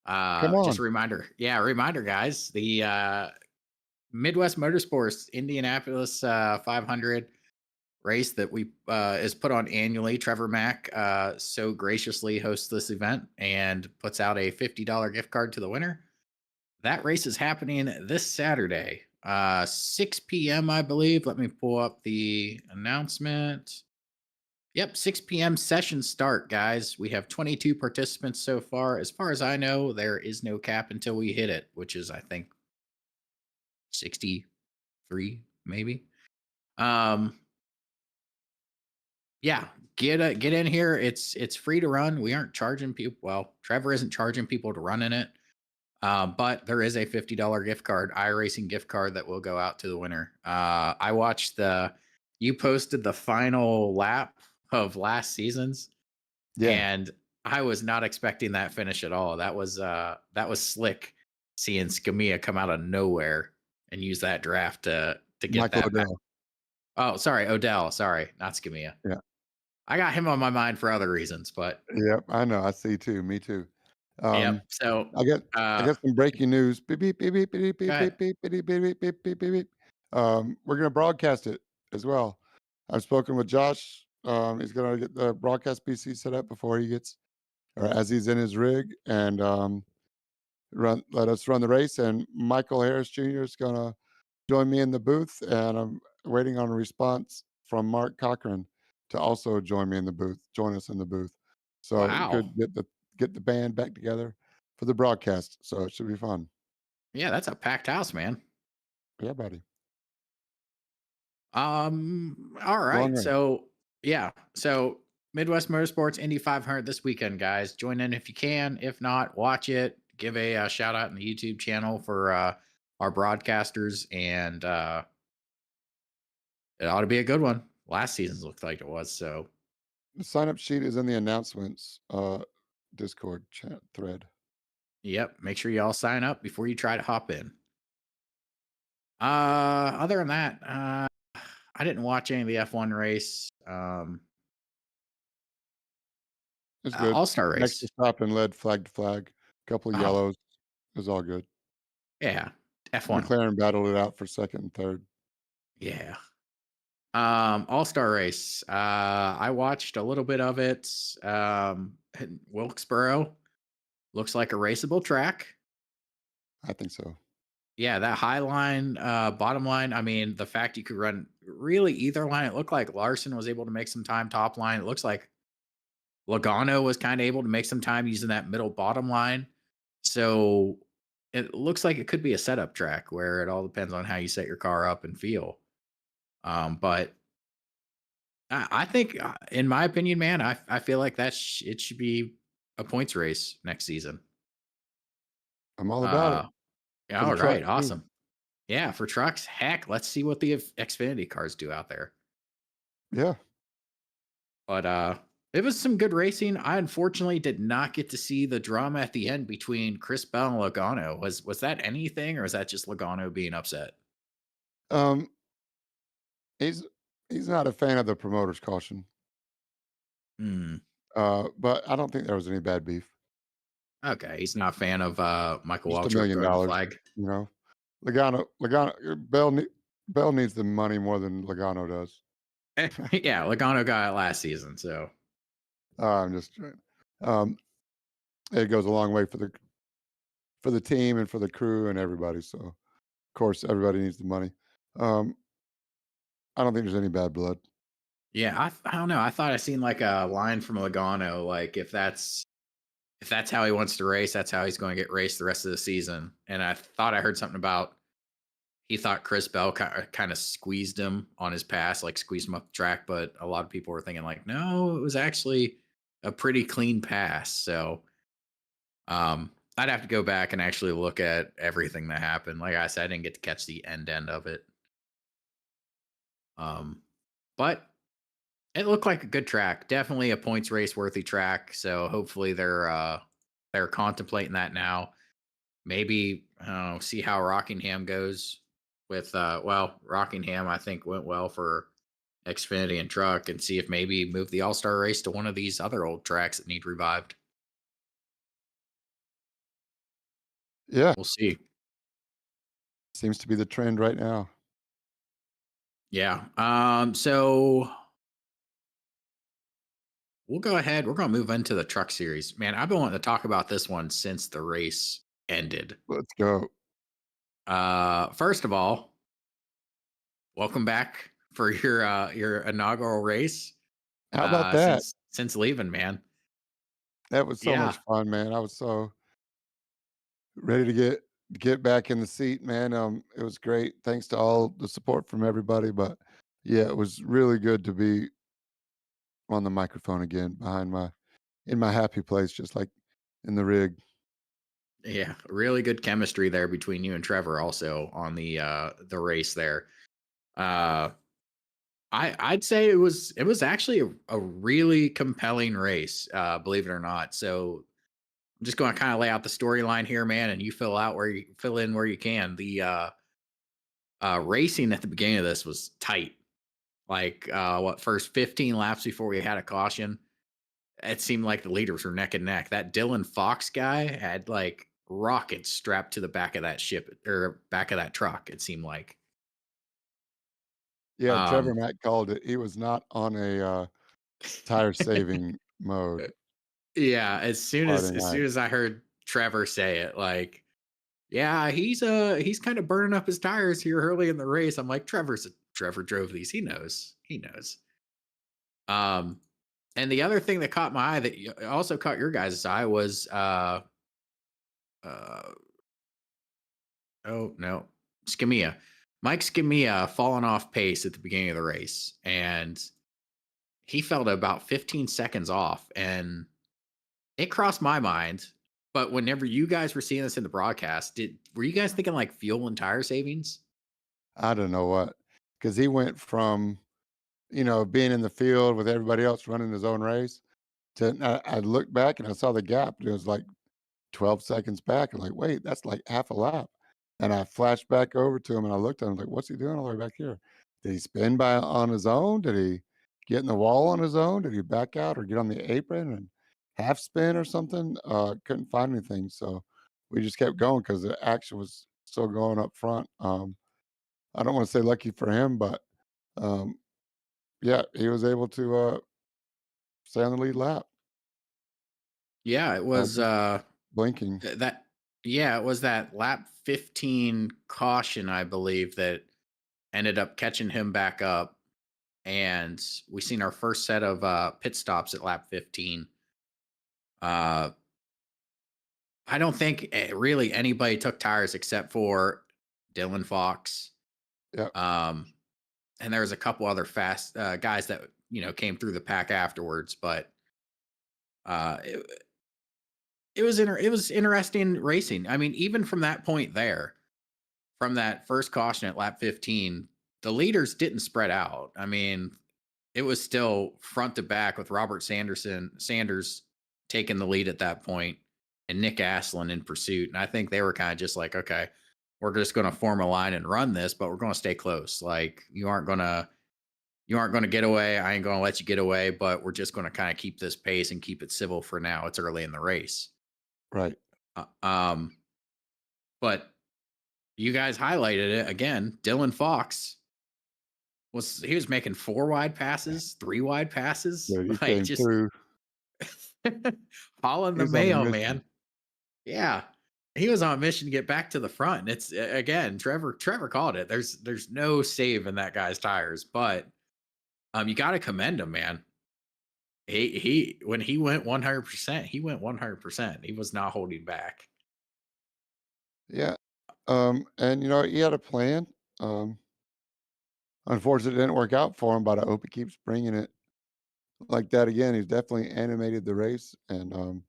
Come Just on. a reminder. Yeah, reminder, guys. The Midwest Motorsports Indianapolis 500 race that we is put on annually. Trevor Mack so graciously hosts this event and puts out a $50 gift card to the winner. That race is happening this Saturday, 6 p.m. I believe. Let me pull up the announcement. Yep, 6 p.m. session start, guys. We have 22 participants so far. As far as I know, there is no cap until we hit it, which is, I think, 63, maybe. Um, yeah, get in here. It's free to run. We aren't charging people. Well, Trevor isn't charging people to run in it. But there is a $50 gift card, iRacing gift card that will go out to the winner. I watched you posted the final lap of last season's, Yeah. and I was not expecting that finish at all. That was slick seeing Scamia come out of nowhere and use that draft to get Michael that back. Odell. Oh, sorry, Odell. Sorry, not Scamia. Yeah. I got him on my mind for other reasons, but Yep, I know, I see too, me too. Um, yep. So I get I uh got some breaking news. Beep, beep, beep, beep, beep, go beep, ahead. beep, beep, beep, beep, beep, beep, beep, beep, beep. We're gonna broadcast it as well. I've spoken with Josh. He's gonna get the broadcast PC set up before he gets or as he's in his rig and let us run the race. And Michael Harris Jr. is gonna join me in the booth, and I'm waiting on a response from Mark Cochran to also join us in the booth. So we Wow. could get the band back together for the broadcast. So it should be fun. Yeah, that's a packed house, man. Yeah, buddy. All Long right. race. So Midwest Motorsports Indy 500 this weekend, guys. Join in if you can. If not, watch it. Give a shout out in the YouTube channel for our broadcasters, and it ought to be a good one. Last season's looked like it was. So, The sign up sheet is in the announcements Discord chat thread. yep. Make sure you all sign up before you try to hop in. Other than that, I didn't watch any of the F1 race. It's good. All Star Next race. to stop and led flag to flag. Couple of Oh, yellows. It was all good. yeah. F1. McLaren battled it out for second and third. Yeah. All-Star race. I watched a little bit of it. Wilkesboro looks like a raceable track. I think so. Yeah, that high line, bottom line. I mean, the fact you could run really either line. It looked like Larson was able to make some time top line. It looks like Logano was kind of able to make some time using that middle bottom line. So it looks like it could be a setup track where it all depends on how you set your car up and feel. But I think, in my opinion, man, I feel like it should be a points race next season. I'm all about it. Uh, yeah, For the all right, truck too. awesome. Yeah, for trucks, heck, let's see what the Xfinity cars do out there. Yeah. But It was some good racing. I unfortunately did not get to see the drama at the end between Chris Bell and Logano. Was that anything, or is that just Logano being upset? Um, he's he's not a fan of the promoter's caution, Hmm. but I don't think there was any bad beef. Okay, he's not a fan of Michael Just $1 Waltrip million, growing the flag. you know? Logano Bell needs the money more than Logano does. Yeah, Logano got it last season, so I'm just trying. Um, it goes a long way for the team and for the crew and everybody. So of course everybody needs the money. Um, I don't think there's any bad blood. yeah, I don't know. I thought I seen like a line from Logano, like if that's how he wants to race, that's how he's going to get raced the rest of the season. And I thought I heard something about he thought Chris Bell kind of squeezed him on his pass, like squeezed him up the track. But a lot of people were thinking like, no, it was actually a pretty clean pass. So I'd have to go back and actually look at everything that happened. Like I said, I didn't get to catch the end of it. But it looked like a good track. Definitely a points race worthy track. So hopefully they're contemplating that now. Maybe see how Rockingham goes with Rockingham I think went well for Xfinity and Truck, and see if maybe move the All-Star race to one of these other old tracks that need revived. Yeah, We'll see. seems to be the trend right now. Yeah. So we'll go ahead. We're going to move into the Truck Series. Man, I've been wanting to talk about this one since the race ended. Let's go. First of all, welcome back for your inaugural race. How about that? Since leaving, man. That was so Yeah. much fun, man. I was so ready to get back in the seat, man. It was great. Thanks to all the support from everybody. But yeah, it was really good to be on the microphone again in my happy place, just like in the rig. Yeah, really good chemistry there between you and Trevor also on the race there. Uh I'd say it was actually a really compelling race, believe it or not. So I'm just going to kind of lay out the storyline here, man, and you fill in where you can. The racing at the beginning of this was tight. Like first 15 laps before we had a caution, it seemed like the leaders were neck and neck. That Dylan Fox guy had like rockets strapped to the back of that ship or back of that truck, it seemed like. Yeah, Trevor Um Mack called it. He was not on a tire saving mode yeah, Friday as night. soon as I heard Trevor say it, like, yeah, he's kind of burning up his tires here early in the race. I'm like, Trevor drove these. He knows. He knows. Um and the other thing that caught my eye that also caught your guys' eye was uh oh no, Scamia. Mike Scamia falling off pace at the beginning of the race, and he fell to about 15 seconds off, and it crossed my mind. But whenever you guys were seeing this in the broadcast, were you guys thinking like fuel and tire savings? I don't know what, because he went from being in the field with everybody else running his own race to I looked back and I saw the gap. It was like 12 seconds back. I'm like, wait, that's like half a lap. And I flashed back over to him and I looked at him like, what's he doing all the way back here? Did he spin by on his own? Did he get in the wall on his own? Did he back out or get on the apron and half spin or something? Couldn't find anything. So we just kept going because the action was still going up front. I don't want to say lucky for him, but um, yeah, he was able to stay on the lead lap. Yeah, it was Just blinking. that yeah, it was that lap 15 caution, I believe, that ended up catching him back up. And we seen our first set of pit stops at lap 15. Uh I don't think really anybody took tires except for Dylan Fox. Yeah. Um, and there was a couple other fast guys that came through the pack afterwards, but uh, it, it was interesting racing. I mean, even from that point there, from that first caution at lap 15, the leaders didn't spread out. I mean, it was still front to back with Robert Sanders taking the lead at that point and Nick Aslin in pursuit. And I think they were kind of just like, okay, we're just going to form a line and run this, but we're going to stay close. Like you aren't going to get away. I ain't going to let you get away, but we're just going to kind of keep this pace and keep it civil for now. It's early in the race. Right. Uh, um, but you guys highlighted it again. Dylan Fox he was making 4 wide passes, 3 wide passes, Dude, he like came just through. hauling He the was on a mail, mission. man. Yeah. He was on a mission to get back to the front. And it's again, Trevor called it. There's no save in that guy's tires, but you got to commend him, man. He when he went 100%, he went 100%. He was not holding back. Yeah. And he had a plan. Um, Unfortunately, it didn't work out for him, but I hope he keeps bringing it like that again. He's definitely animated the race, and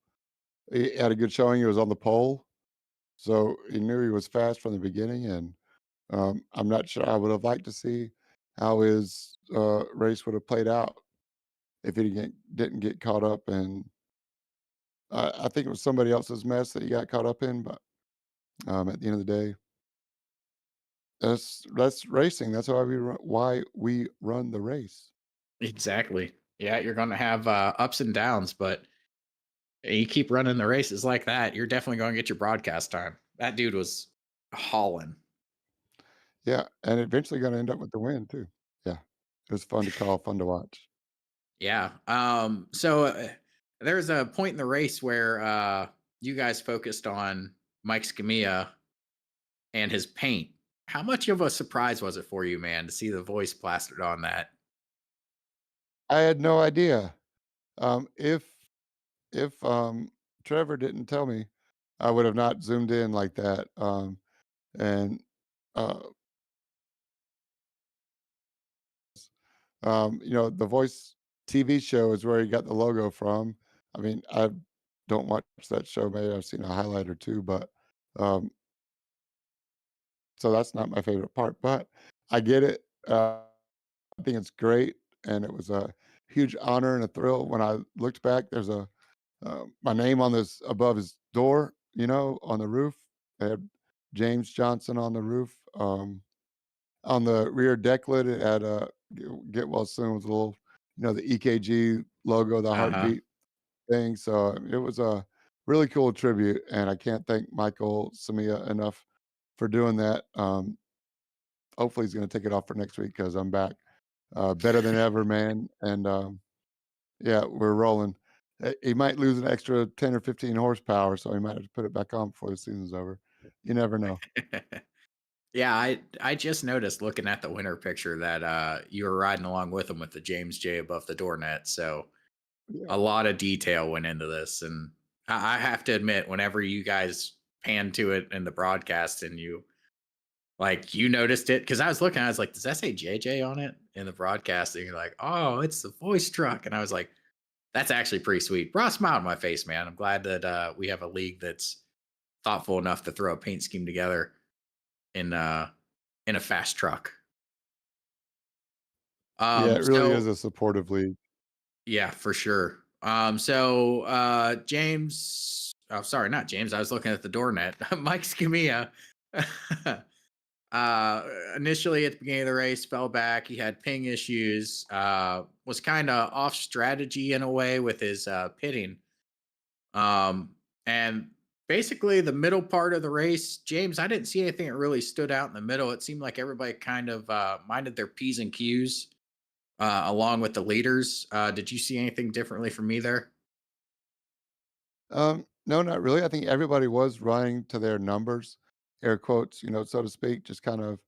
he had a good showing. He was on the pole, so he knew he was fast from the beginning. And I'm not sure I would have liked to see how his race would have played out if he didn't get caught up. And I think it was somebody else's mess that he got caught up in. But at the end of the day, that's racing. That's why we run the race. Exactly. Yeah, you're going to have ups and downs, but you keep running the races like that, you're definitely going to get your broadcast time. That dude was hauling. Yeah, and eventually gonna end up with the win too. Yeah. It was fun to call, fun to watch. Yeah. So there's a point in the race where you guys focused on Mike Scamilla and his paint. How much of a surprise was it for you, man, to see the voice plastered on that? I had no idea. If Trevor didn't tell me, I would have not zoomed in like that. And uh, the Voice TV show is where he got the logo from. I mean, I don't watch that show. Maybe I've seen a highlight or two, but um, so that's not my favorite part. But I get it. I think it's great, and it was a huge honor and a thrill. When I looked back, there's my name on this above his door, on the roof. They had James Johnson on the roof. On the rear deck lid, it had a get well soon with a little, the EKG logo, the Uh-huh. heartbeat thing. So it was a really cool tribute, and I can't thank Michael Samia enough for doing that. Hopefully, he's going to take it off for next week because I'm back better than ever, man. And yeah, we're rolling. He might lose an extra 10 or 15 horsepower, so he might have to put it back on before the season's over. You never know. Yeah, I just noticed looking at the winter picture that you were riding along with him with the James J above the door net. So Yeah. a lot of detail went into this. And I have to admit, whenever you guys panned to it in the broadcast and you noticed it, because I was looking, I was like, does that say JJ on it in the broadcast? And you're like, oh, it's the voice truck. And I was like, that's actually pretty sweet. Brought a smile on my face, man. I'm glad that we have a league that's thoughtful enough to throw a paint scheme together in a fast truck. Yeah, it really is So a supportive league. yeah, for sure. So James, oh sorry, not James. I was looking at the door net. Mike Scamilla initially at the beginning of the race fell back. He had ping issues, was kind of off strategy in a way with his pitting. And basically the middle part of the race, James, I didn't see anything that really stood out in the middle. It seemed like everybody kind of minded their P's and Q's along with the leaders. Did you see anything differently from me there? No, not really. I think everybody was running to their numbers, air quotes, so to speak, just kind of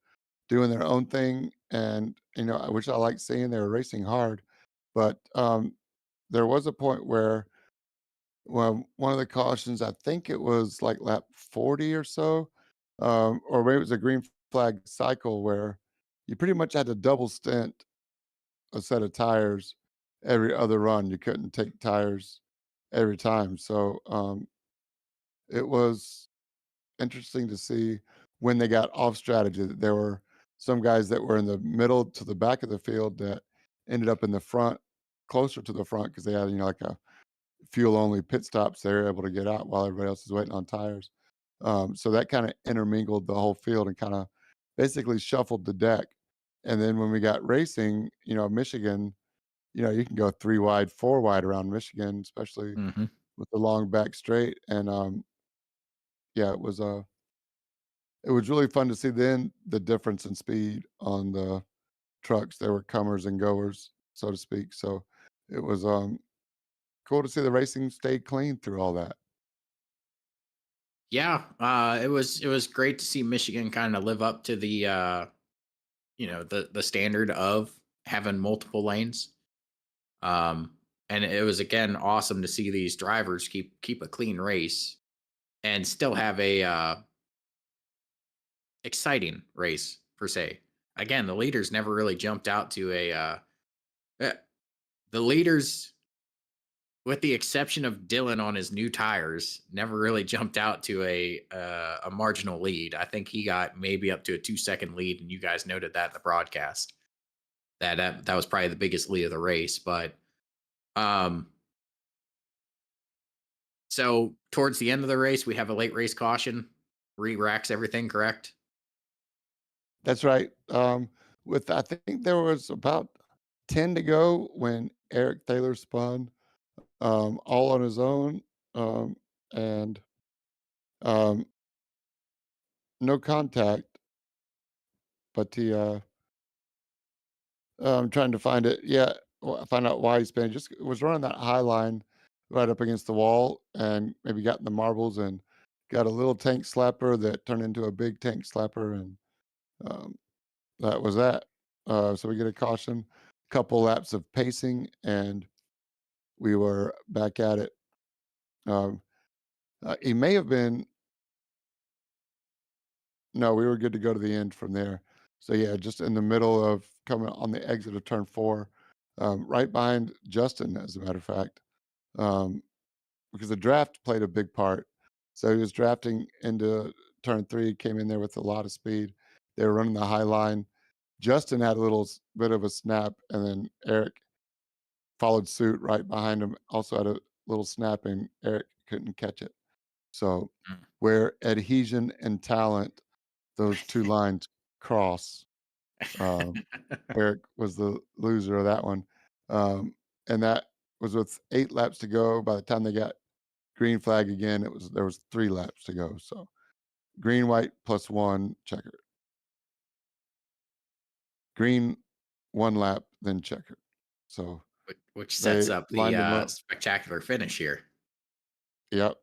doing their own thing. And, which I like seeing they were racing hard. But there was a point where, well, one of the cautions, I think it was like lap 40 or so, or maybe it was a green flag cycle where you pretty much had to double stint a set of tires every other run. You couldn't take tires every time. So it was interesting to see when they got off strategy that there were some guys that were in the middle to the back of the field that ended up in the front, closer to the front because they had, like a fuel only pit stops. They were able to get out while everybody else is waiting on tires. So that kind of intermingled the whole field and kind of basically shuffled the deck. And then when we got racing, Michigan, you can go 3 wide, 4 wide around Michigan, especially Hmm. with the long back straight. And yeah, it was really fun to see then the difference in speed on the trucks. There were comers and goers, so to speak. So it was cool to see the racing stay clean through all that. Yeah, it was great to see Michigan kind of live up to the the standard of having multiple lanes. Um, and it was again awesome to see these drivers keep a clean race and still have a exciting race per se. Again, the leaders never really jumped out to eh, the leaders, with the exception of Dylan on his new tires, never really jumped out to a marginal lead. I think he got maybe up to a 2-second lead, and you guys noted that in the broadcast. That was probably the biggest lead of the race. But um, so towards the end of the race, we have a late race caution, re-racks everything, correct? That's right. With I think there was about 10 to go when Eric Thaler spun, all on his own, um, and um, no contact. But I'm trying to find it. Yeah, find out why he spun. Just was running that high line right up against the wall, and maybe got in the marbles and got a little tank slapper that turned into a big tank slapper, and um, that was that. So we get a caution, couple laps of pacing, and we were back at it. Um, he may have been no, we were good to go to the end from there. So yeah, just in the middle of coming on the exit of turn 4, right behind Justin, as a matter of fact, um, because the draft played a big part. So he was drafting into turn 3, came in there with a lot of speed. They were running the high line. Justin had a little bit of a snap, and then Eric followed suit right behind him. Also had a little snap, and Eric couldn't catch it. So Mm. where adhesion and talent, those 2 lines cross, um, Eric was the loser of that one. And that was with 8 laps to go. By the time they got green flag again, there was 3 laps to go. So green, white plus 1 checker. Green 1 lap, then checker. So which sets they up the lined them up. spectacular finish here. Yep.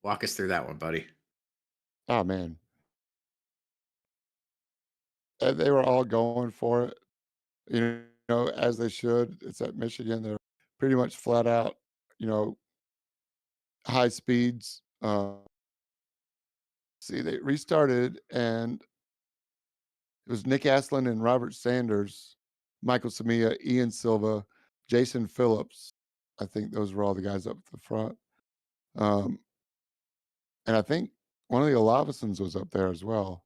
Walk us through that one, buddy. Oh man. They were all going for it, as they should. It's at Michigan. They're pretty much flat out, you know, high speeds. See, they restarted, and it was Nick Aslin and Robert Sanders, Michael Samia, Ian Silva, Jason Phillips. I think those were all the guys up at the front. Um, and I think one of the Olavisons was up there as well.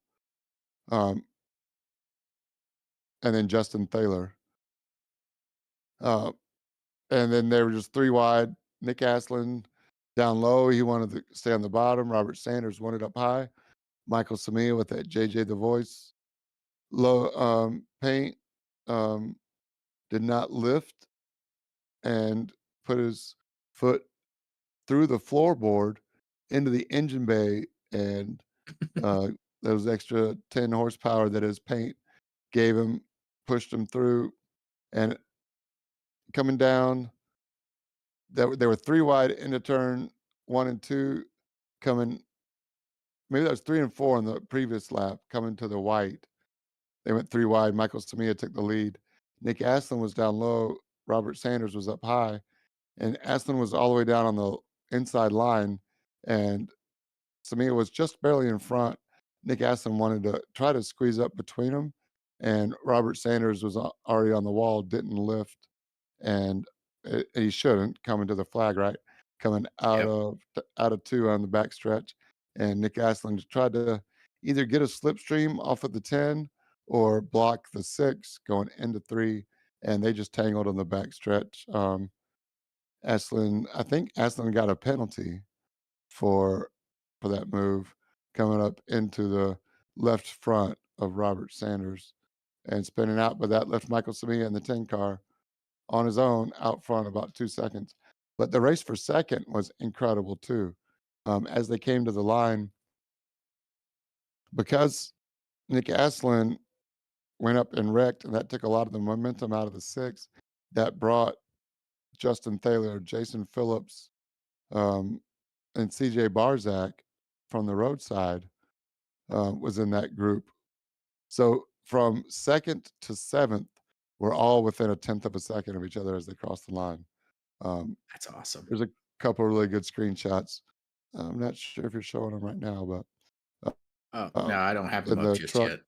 Um, and then Justin Thaler. Uh, and then they were just 3 wide. Nick Aslin down low. He wanted to stay on the bottom. Robert Sanders wanted up high. Michael Samia with that JJ the voice. Low paint. Um, did not lift and put his foot through the floorboard into the engine bay, and uh, those extra 10 horsepower that his paint gave him pushed him through. And coming down, there were 3 wide into turn 1 and 2 coming. Maybe that was 3 and 4 on the previous lap coming to the white. They went 3 wide. Michael Samia took the lead. Nick Aslin was down low. Robert Sanders was up high, and Aslin was all the way down on the inside line, and Samia was just barely in front. Nick Aslin wanted to try to squeeze up between them, and Robert Sanders was already on the wall, didn't lift, and he shouldn't coming to the flag, right? Coming Yep. out of 2 on the back stretch, and Nick Aslin just tried to either get a slipstream off of the 10 or block the 6 going into 3, and they just tangled on the back stretch. I think Aslan got a penalty for that move coming up into the left front of Robert Sanders and spinning out, but that left Michael Samia in the 10 car on his own out front about 2 seconds. But the race for second was incredible too. As they came to the line, because Nick Aslan went up and wrecked, and that took a lot of the momentum out of the six. That brought Justin Thaler, Jason Phillips, um, and CJ Barzak from the roadside was in that group. So from second to seventh, we're all within a tenth of a second of each other as they cross the line. Um, That's awesome. there's a couple of really good screenshots. I'm not sure if you're showing them right now, but Oh, no, I don't have them in up the just truck, yet.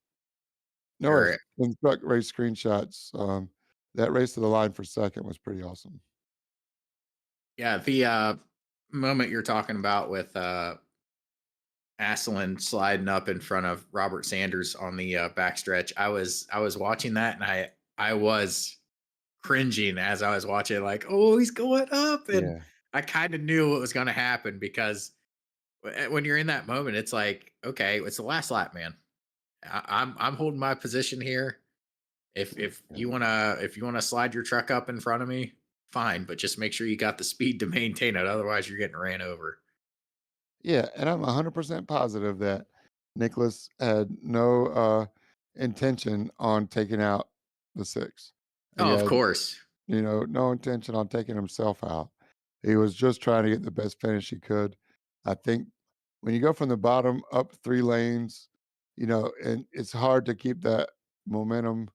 no worries. Or In the truck race screenshots, that race to the line for second was pretty awesome. yeah, the moment you're talking about with Asselin sliding up in front of Robert Sanders on the backstretch, I was watching that, and I was cringing as I was watching, like, oh, he's going up, and Yeah. I kind of knew what was going to happen because when you're in that moment, it's like, okay, it's the last lap, man. I'm holding my position here. If Yeah. you wanna slide your truck up in front of me, fine, but just make sure you got the speed to maintain it. Otherwise, you're getting ran over. Yeah, and I'm 100% positive that Nicholas had no intention on taking out the six. He Oh, of had, course. no intention on taking himself out. He was just trying to get the best finish he could. I think when you go from the bottom up 3 lanes, and it's hard to keep that momentum,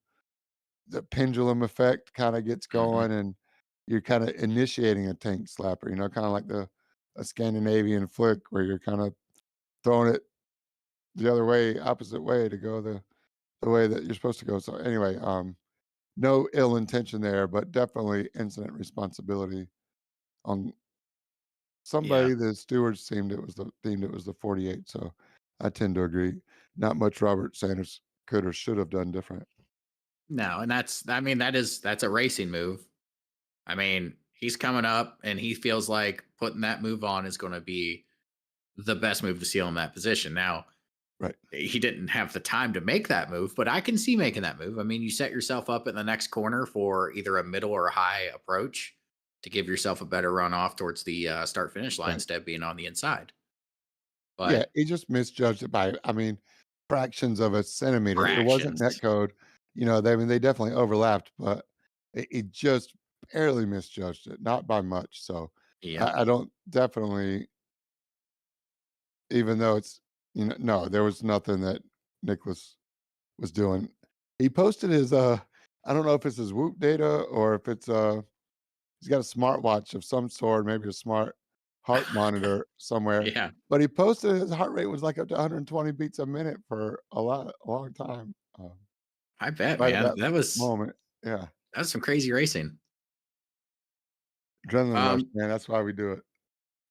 the pendulum effect kind of gets Mhm. going, and you're kind of initiating a tank slapper, kind of like a Scandinavian flick where you're kind of throwing it the other way, opposite way to go the way that you're supposed to go. So anyway, no ill intention there, but definitely incident responsibility on Yeah. somebody. The stewards deemed it was the 48. So I tend to agree. Not much Robert Sanders could or should have done different. No, and that's a racing move. I mean, he's coming up and he feels like putting that move on is gonna be the best move to seal in that position. Now, Right. he didn't have the time to make that move, but I can see making that move. I mean, you set yourself up in the next corner for either a middle or a high approach to give yourself a better run off towards the start finish line Right. instead of being on the inside. Yeah, But he just misjudged it by, I mean, fractions of a centimeter. It wasn't net fractions. code. They definitely overlapped, but it just barely misjudged it, not by much. So Yep. I don't definitely, even though no, there was nothing that Nicholas was doing. He posted his, I don't know if it's his Whoop data or if it's, he's got a smartwatch of some sort, maybe a smart heart monitor somewhere. Yeah. But he posted his heart rate was like up to 120 beats a minute for a long time. I bet, Right at man. that That moment. Yeah. was some crazy racing. Adrenaline rush, Um, man. That's why we do it.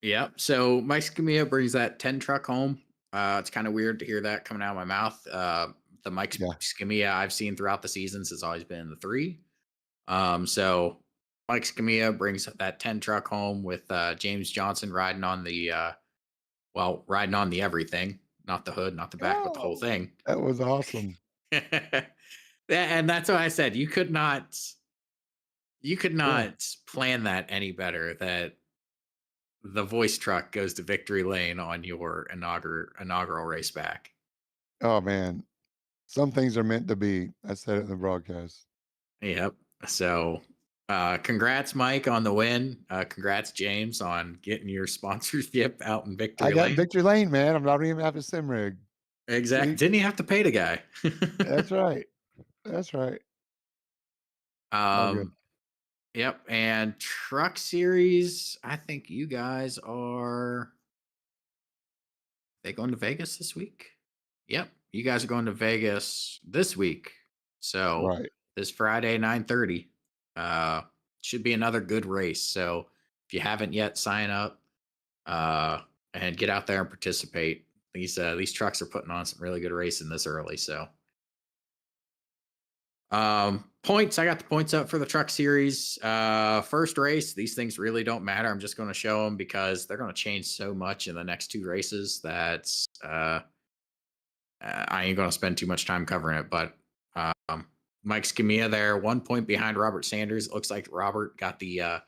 Yep. So Mike Scamilla brings that 10 truck home. It's kind of weird to hear that coming out of my mouth. The Mike Yeah. Scamilla I've seen throughout the seasons has always been the three. So Mike Scamilla brings that 10 truck home with James Johnson riding on riding on the everything, not the hood, not the back, but the whole Oh, thing. that was awesome. And that's why I said you could Yeah. not plan that any better, that the voice truck goes to victory lane on your inaugural race back. Oh man. Some things are meant to be. I said it in the broadcast. Yep. So congrats, Mike, on the win. Congrats, James, on getting your sponsorship out in I victory got lane. victory lane, man. I'm not even have a sim rig. Exactly. See? Didn't you have to pay the guy? That's right. That's right. All good. um yep. And truck series, I think you guys are they going to Vegas this week? Yep. You guys are going to Vegas this week. So Right. this Friday, 9:30. Uh should be another good race. So if you haven't yet, sign up and get out there and participate. These trucks are putting on some really good racing this early. So Points. I got the points up for the truck series. First race, these things really don't matter. I'm just going to show them because they're going to change so much in the next two races that I ain't going to spend too much time covering it. But Mike Scamilla there, 1 point behind Robert Sanders. It looks like Robert got the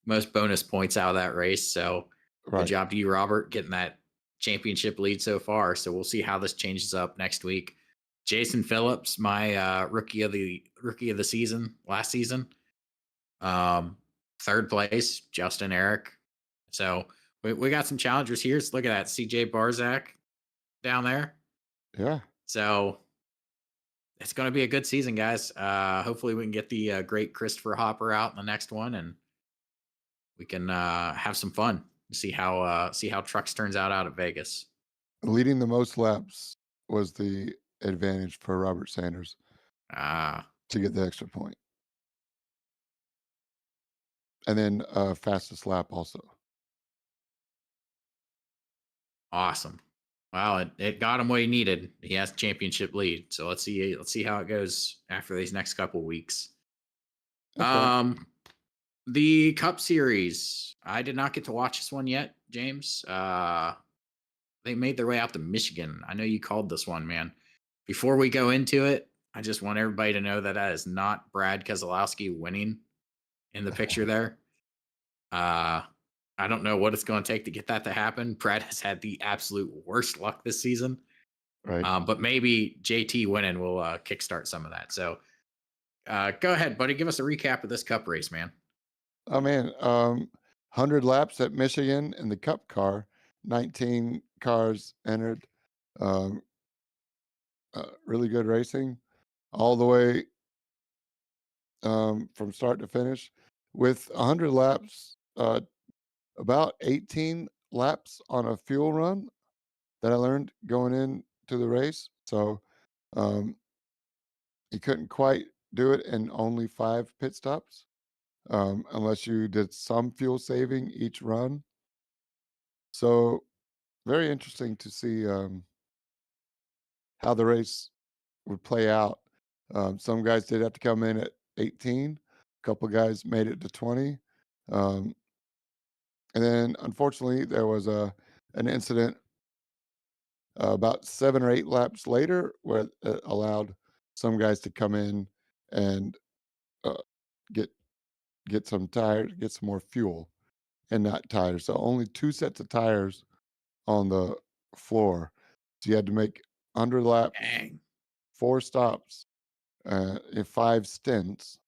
most bonus points out of that race. So good Right. job to you, Robert, getting that championship lead so far. So we'll see how this changes up next week. Jason Phillips, my rookie of the season last season. Third place, Justin Eric. So we got some challengers here. So look at that, CJ Barzak down there. Yeah. So it's going to be a good season, guys. Hopefully we can get the great Christopher Hopper out in the next one, and we can have some fun. See how trucks turns out at Vegas. Leading the most laps was the advantage for Robert Sanders Ah, to get the extra point. And then fastest lap also. awesome. Well, it got him what he needed. He has championship lead. So let's see how it goes after these next couple weeks. Okay. The Cup Series. I did not get to watch this one yet, James. They made their way out to Michigan. I know you called this one, man. Before we go into it, I just want everybody to know that is not Brad Keselowski winning in the picture there. I don't know what it's going to take to get that to happen. Brad has had the absolute worst luck this season. Right. But maybe JT winning will kickstart some of that. So go ahead, buddy. Give us a recap of this Cup race, man. Oh man, 100 laps at Michigan in the Cup car. 19 cars entered. Um, really good racing, all the way from start to finish. With 100 laps, about 18 laps on a fuel run that I learned going into the race. So um, you couldn't quite do it in only 5 pit stops, unless you did some fuel saving each run. So very interesting to see how the race would play out. Some guys did have to come in at 18. A couple guys made it to 20. Um, and then, unfortunately, there was an incident about 7 or 8 laps later where it allowed some guys to come in and uh, get some tires, get some more fuel, and not tires. So only 2 sets of tires on the floor. So you had to make 100 laps, Dang. 4 stops, in 5 stints,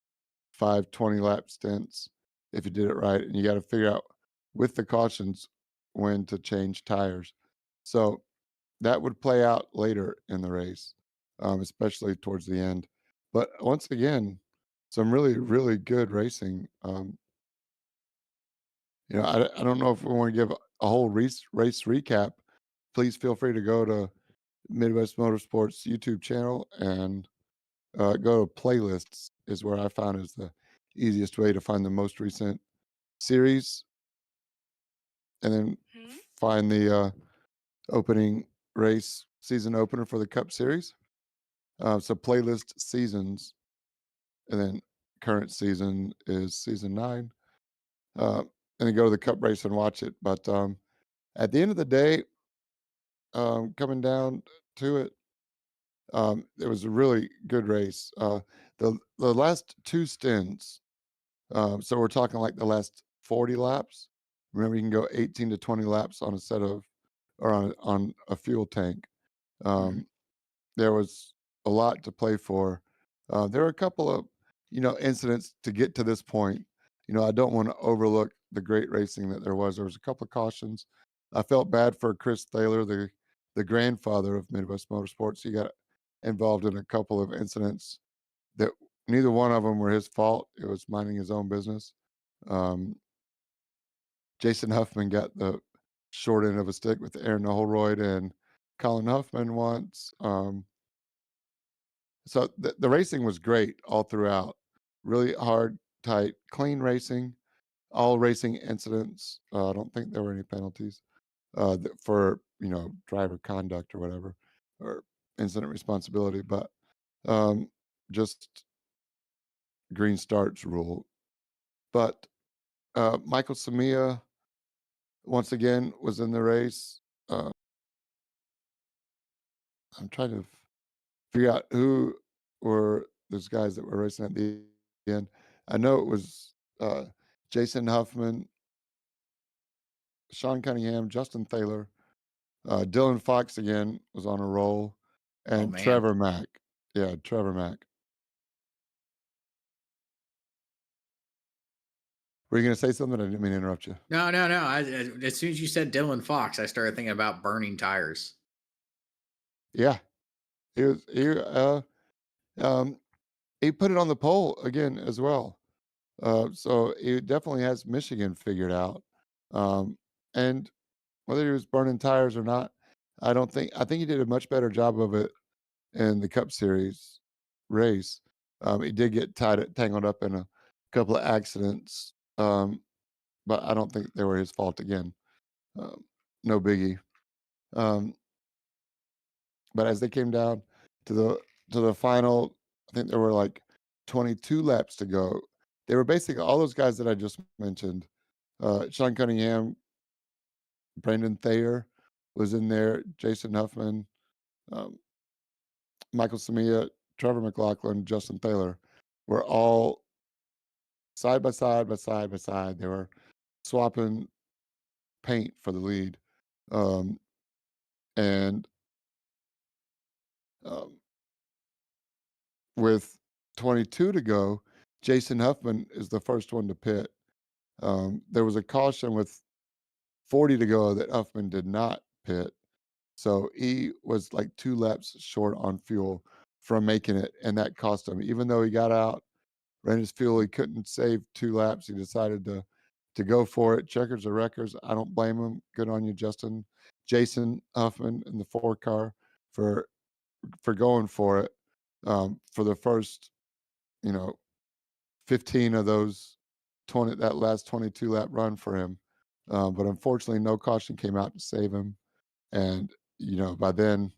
5 20-lap stints, if you did it right. And you got to figure out with the cautions when to change tires. So that would play out later in the race, especially towards the end. But once again, some really, really good racing. I don't know if we want to give a whole race recap. Please feel free to go to Midwest Motorsports YouTube channel and go to playlists is where I found is the easiest way to find the most recent series, and then find the opening race season opener for the Cup Series. So playlist seasons, and then current season is season 9, and then go to the Cup race and watch it. But at the end of the day, coming down to it, it was a really good race. The last 2 stints, so we're talking like the last 40 laps. Remember, you can go 18 to 20 laps on a set of, or on a fuel tank. Um, there was a lot to play for. There were a couple of, incidents to get to this point. I don't want to overlook the great racing that there was. There was a couple of cautions. I felt bad for Chris Thaler, the grandfather of Midwest Motorsports. He got involved in a couple of incidents that neither one of them were his fault. It was minding his own business. Um, Jason Huffman got the short end of a stick with Aaron Holroyd and Colin Huffman once. So the racing was great all throughout. Really hard, tight, clean racing. All racing incidents. I don't think there were any penalties for driver conduct or whatever, or incident responsibility. But um, just green starts rule. But Michael Samia once again was in the race. Uh, I'm trying to figure out who were those guys that were racing at the end. I know it was Jason Huffman, Sean Cunningham, Justin Thaler, Dylan Fox again was on a roll, Oh and man. Trevor Mack. Yeah, Trevor Mack. Were you going to say something? I didn't mean to interrupt you. No. As soon as you said Dylan Fox, I started thinking about burning tires. Yeah, he was um, he put it on the pole again as well. So he definitely has Michigan figured out. And whether he was burning tires or not, I think he did a much better job of it in the Cup Series race. He did get tangled up in a couple of accidents, but I don't think they were his fault again. Um, no biggie. Um, but as they came down to the final, I think there were like 22 laps to go. They were basically all those guys that I just mentioned. Sean Cunningham, Brandon Thayer was in there, Jason Huffman, um, Michael Samia, Trevor McLaughlin, Justin Thaler were all side by side by side by side. They were swapping paint for the lead. Um, and um, with 22 to go, Jason Huffman is the first one to pit. There was a caution with 40 to go that Huffman did not pit. So he was like 2 laps short on fuel from making it, and that cost him. Even though he got out, ran his fuel, he couldn't save 2 laps. He decided to go for it. Checkers or wreckers, I don't blame him. Good on you, Justin. Jason Huffman in the 4 car for going for it for the first, you know, 15 of those 20, that last 22 lap run for him. But unfortunately, no caution came out to save him. And, by then,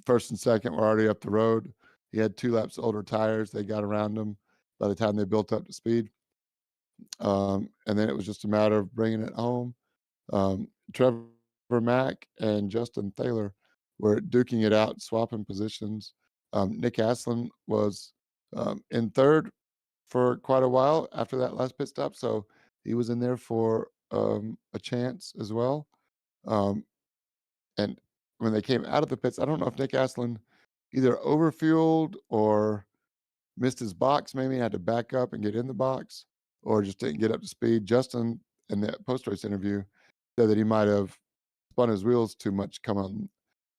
first and second were already up the road. He had 2 laps older tires. They got around him by the time they built up to speed. And then it was just a matter of bringing it home. Trevor Mack and Justin Thaler were duking it out, swapping positions. Nick Aslin was in third for quite a while after that last pit stop, so he was in there for a chance as well. Um, and when they came out of the pits, I don't know if Nick Aslin either overfueled or missed his box, maybe had to back up and get in the box, or just didn't get up to speed. Justin, in the post race interview, said that he might have spun his wheels too much coming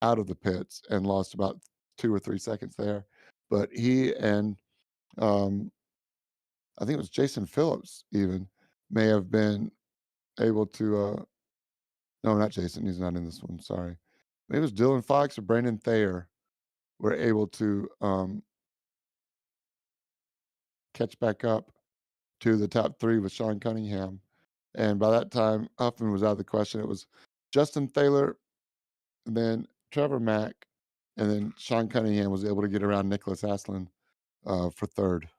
out of the pits and lost about 2 or 3 seconds there. But he and I think it was Jason Phillips even may have been able to. No, not Jason. He's not in this one. Sorry. Maybe it was Dylan Fox or Brandon Thayer were able to catch back up to the top 3 with Sean Cunningham. And by that time, Huffman was out of the question. It was Justin Thaler, and then Trevor Mack, and then Sean Cunningham was able to get around Nicholas Aslin for third.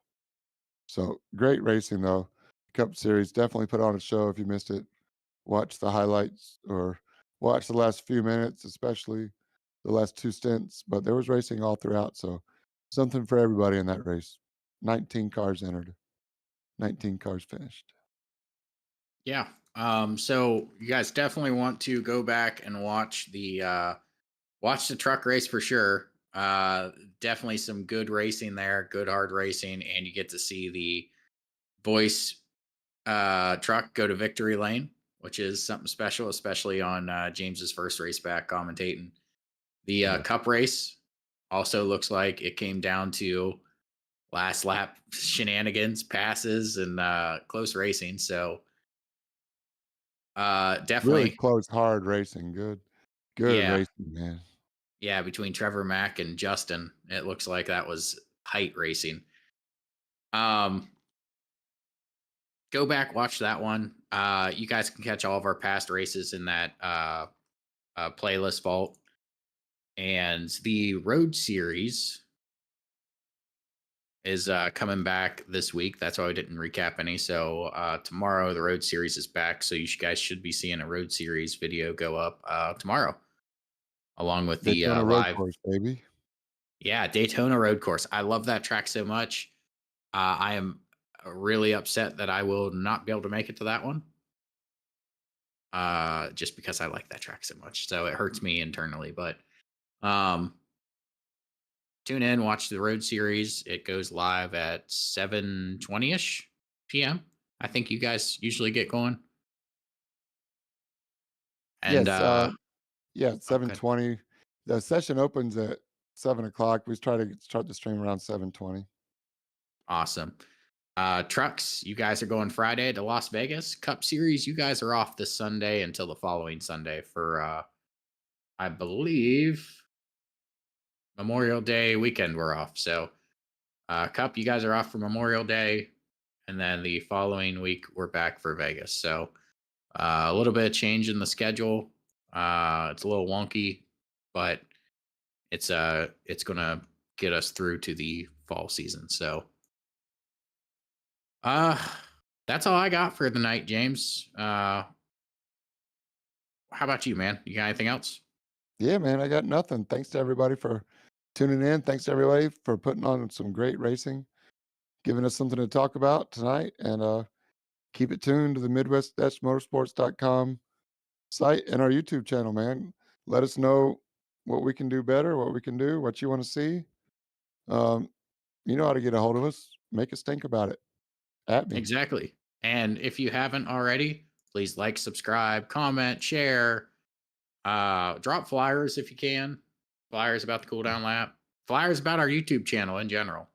So great racing, though. Cup Series definitely put on a show. If you missed it, watch the highlights or watch the last few minutes, especially the last 2 stints. But there was racing all throughout, so something for everybody in that race. 19 cars entered, 19 cars finished. Yeah. So you guys definitely want to go back and watch the truck race for sure. Definitely some good racing there, good hard racing, and you get to see the voice truck go to victory lane, which is something special, especially on James's first race back commentating. The cup race also looks like it came down to last lap shenanigans, passes, and close racing. So Really definitely, close, hard racing. Good yeah, racing, man. yeah. Between Trevor Mack and Justin, it looks like that was tight racing. Um, go back, watch that one. You guys can catch all of our past races in that playlist vault. And the road series, is coming back this week. That's why I didn't recap any. So tomorrow the Road Series is back. So you guys should be seeing a Road Series video go up tomorrow, along with the Daytona Road live. Course, baby. Yeah, Daytona Road Course. I love that track so much. I am really upset that I will not be able to make it to that one. Just because I like that track so much. So it hurts me internally. But tune in, watch the Road Series. It goes live at 7:20ish p.m. I think you guys usually get going. And Yes, yeah, okay, 7:20. The session opens at 7 o'clock. We try to start the stream around 7:20. awesome. Trucks, you guys are going Friday to Las Vegas. Cup Series, you guys are off this Sunday until the following Sunday for I believe Memorial Day weekend we're off. So Cup, you guys are off for Memorial Day, and then the following week we're back for Vegas. So a little bit of change in the schedule. It's a little wonky, but it's gonna get us through to the fall season. So uh that's all I got for the night, James. How about you, man? You got anything else? Yeah, man, I got nothing. Thanks to everybody for tuning in. Thanks to everybody for putting on some great racing, giving us something to talk about tonight. And keep it tuned to the Midwest-Motorsports.com site and our YouTube channel, man. Let us know what we can do better, what we can do, what you want to see. Um, you know how to get a hold of us. Make us think about it. At me. Exactly. And if you haven't already, please like, subscribe, comment, share, drop flyers if you can. Flyers about the cool down lap. Flyers about our YouTube channel in general.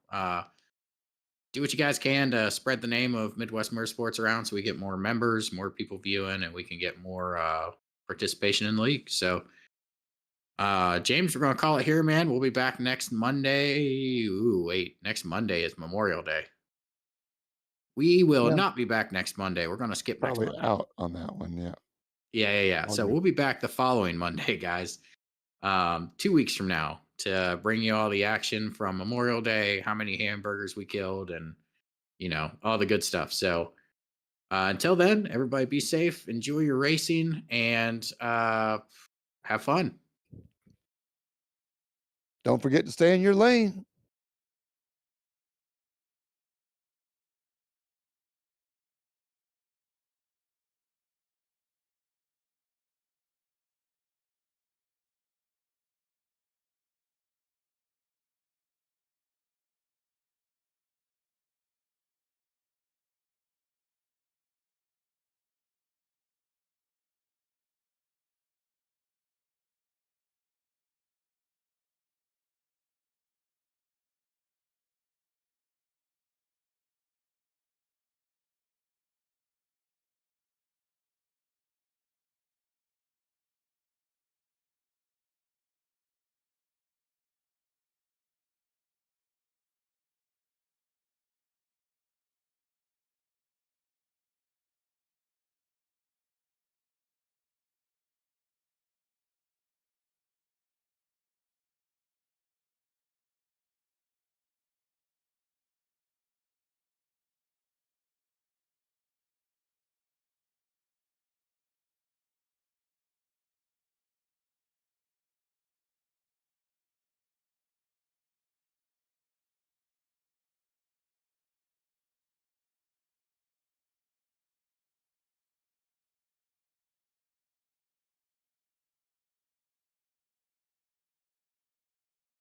Do what you guys can to spread the name of Midwest Motorsports around so we get more members, more people viewing, and we can get more participation in the league. So, James, we're going to call it here, man. We'll be back next Monday. Ooh, wait. Next Monday is Memorial Day. We will Yeah, not be back next Monday. We're going to skip next probably Monday. out on that one. Yeah. Yeah. All So good. we'll be back the following Monday, guys. 2 weeks from now to bring you all the action from Memorial Day, how many hamburgers we killed, and all the good stuff. So until then, everybody be safe, enjoy your racing, and have fun. Don't forget to stay in your lane.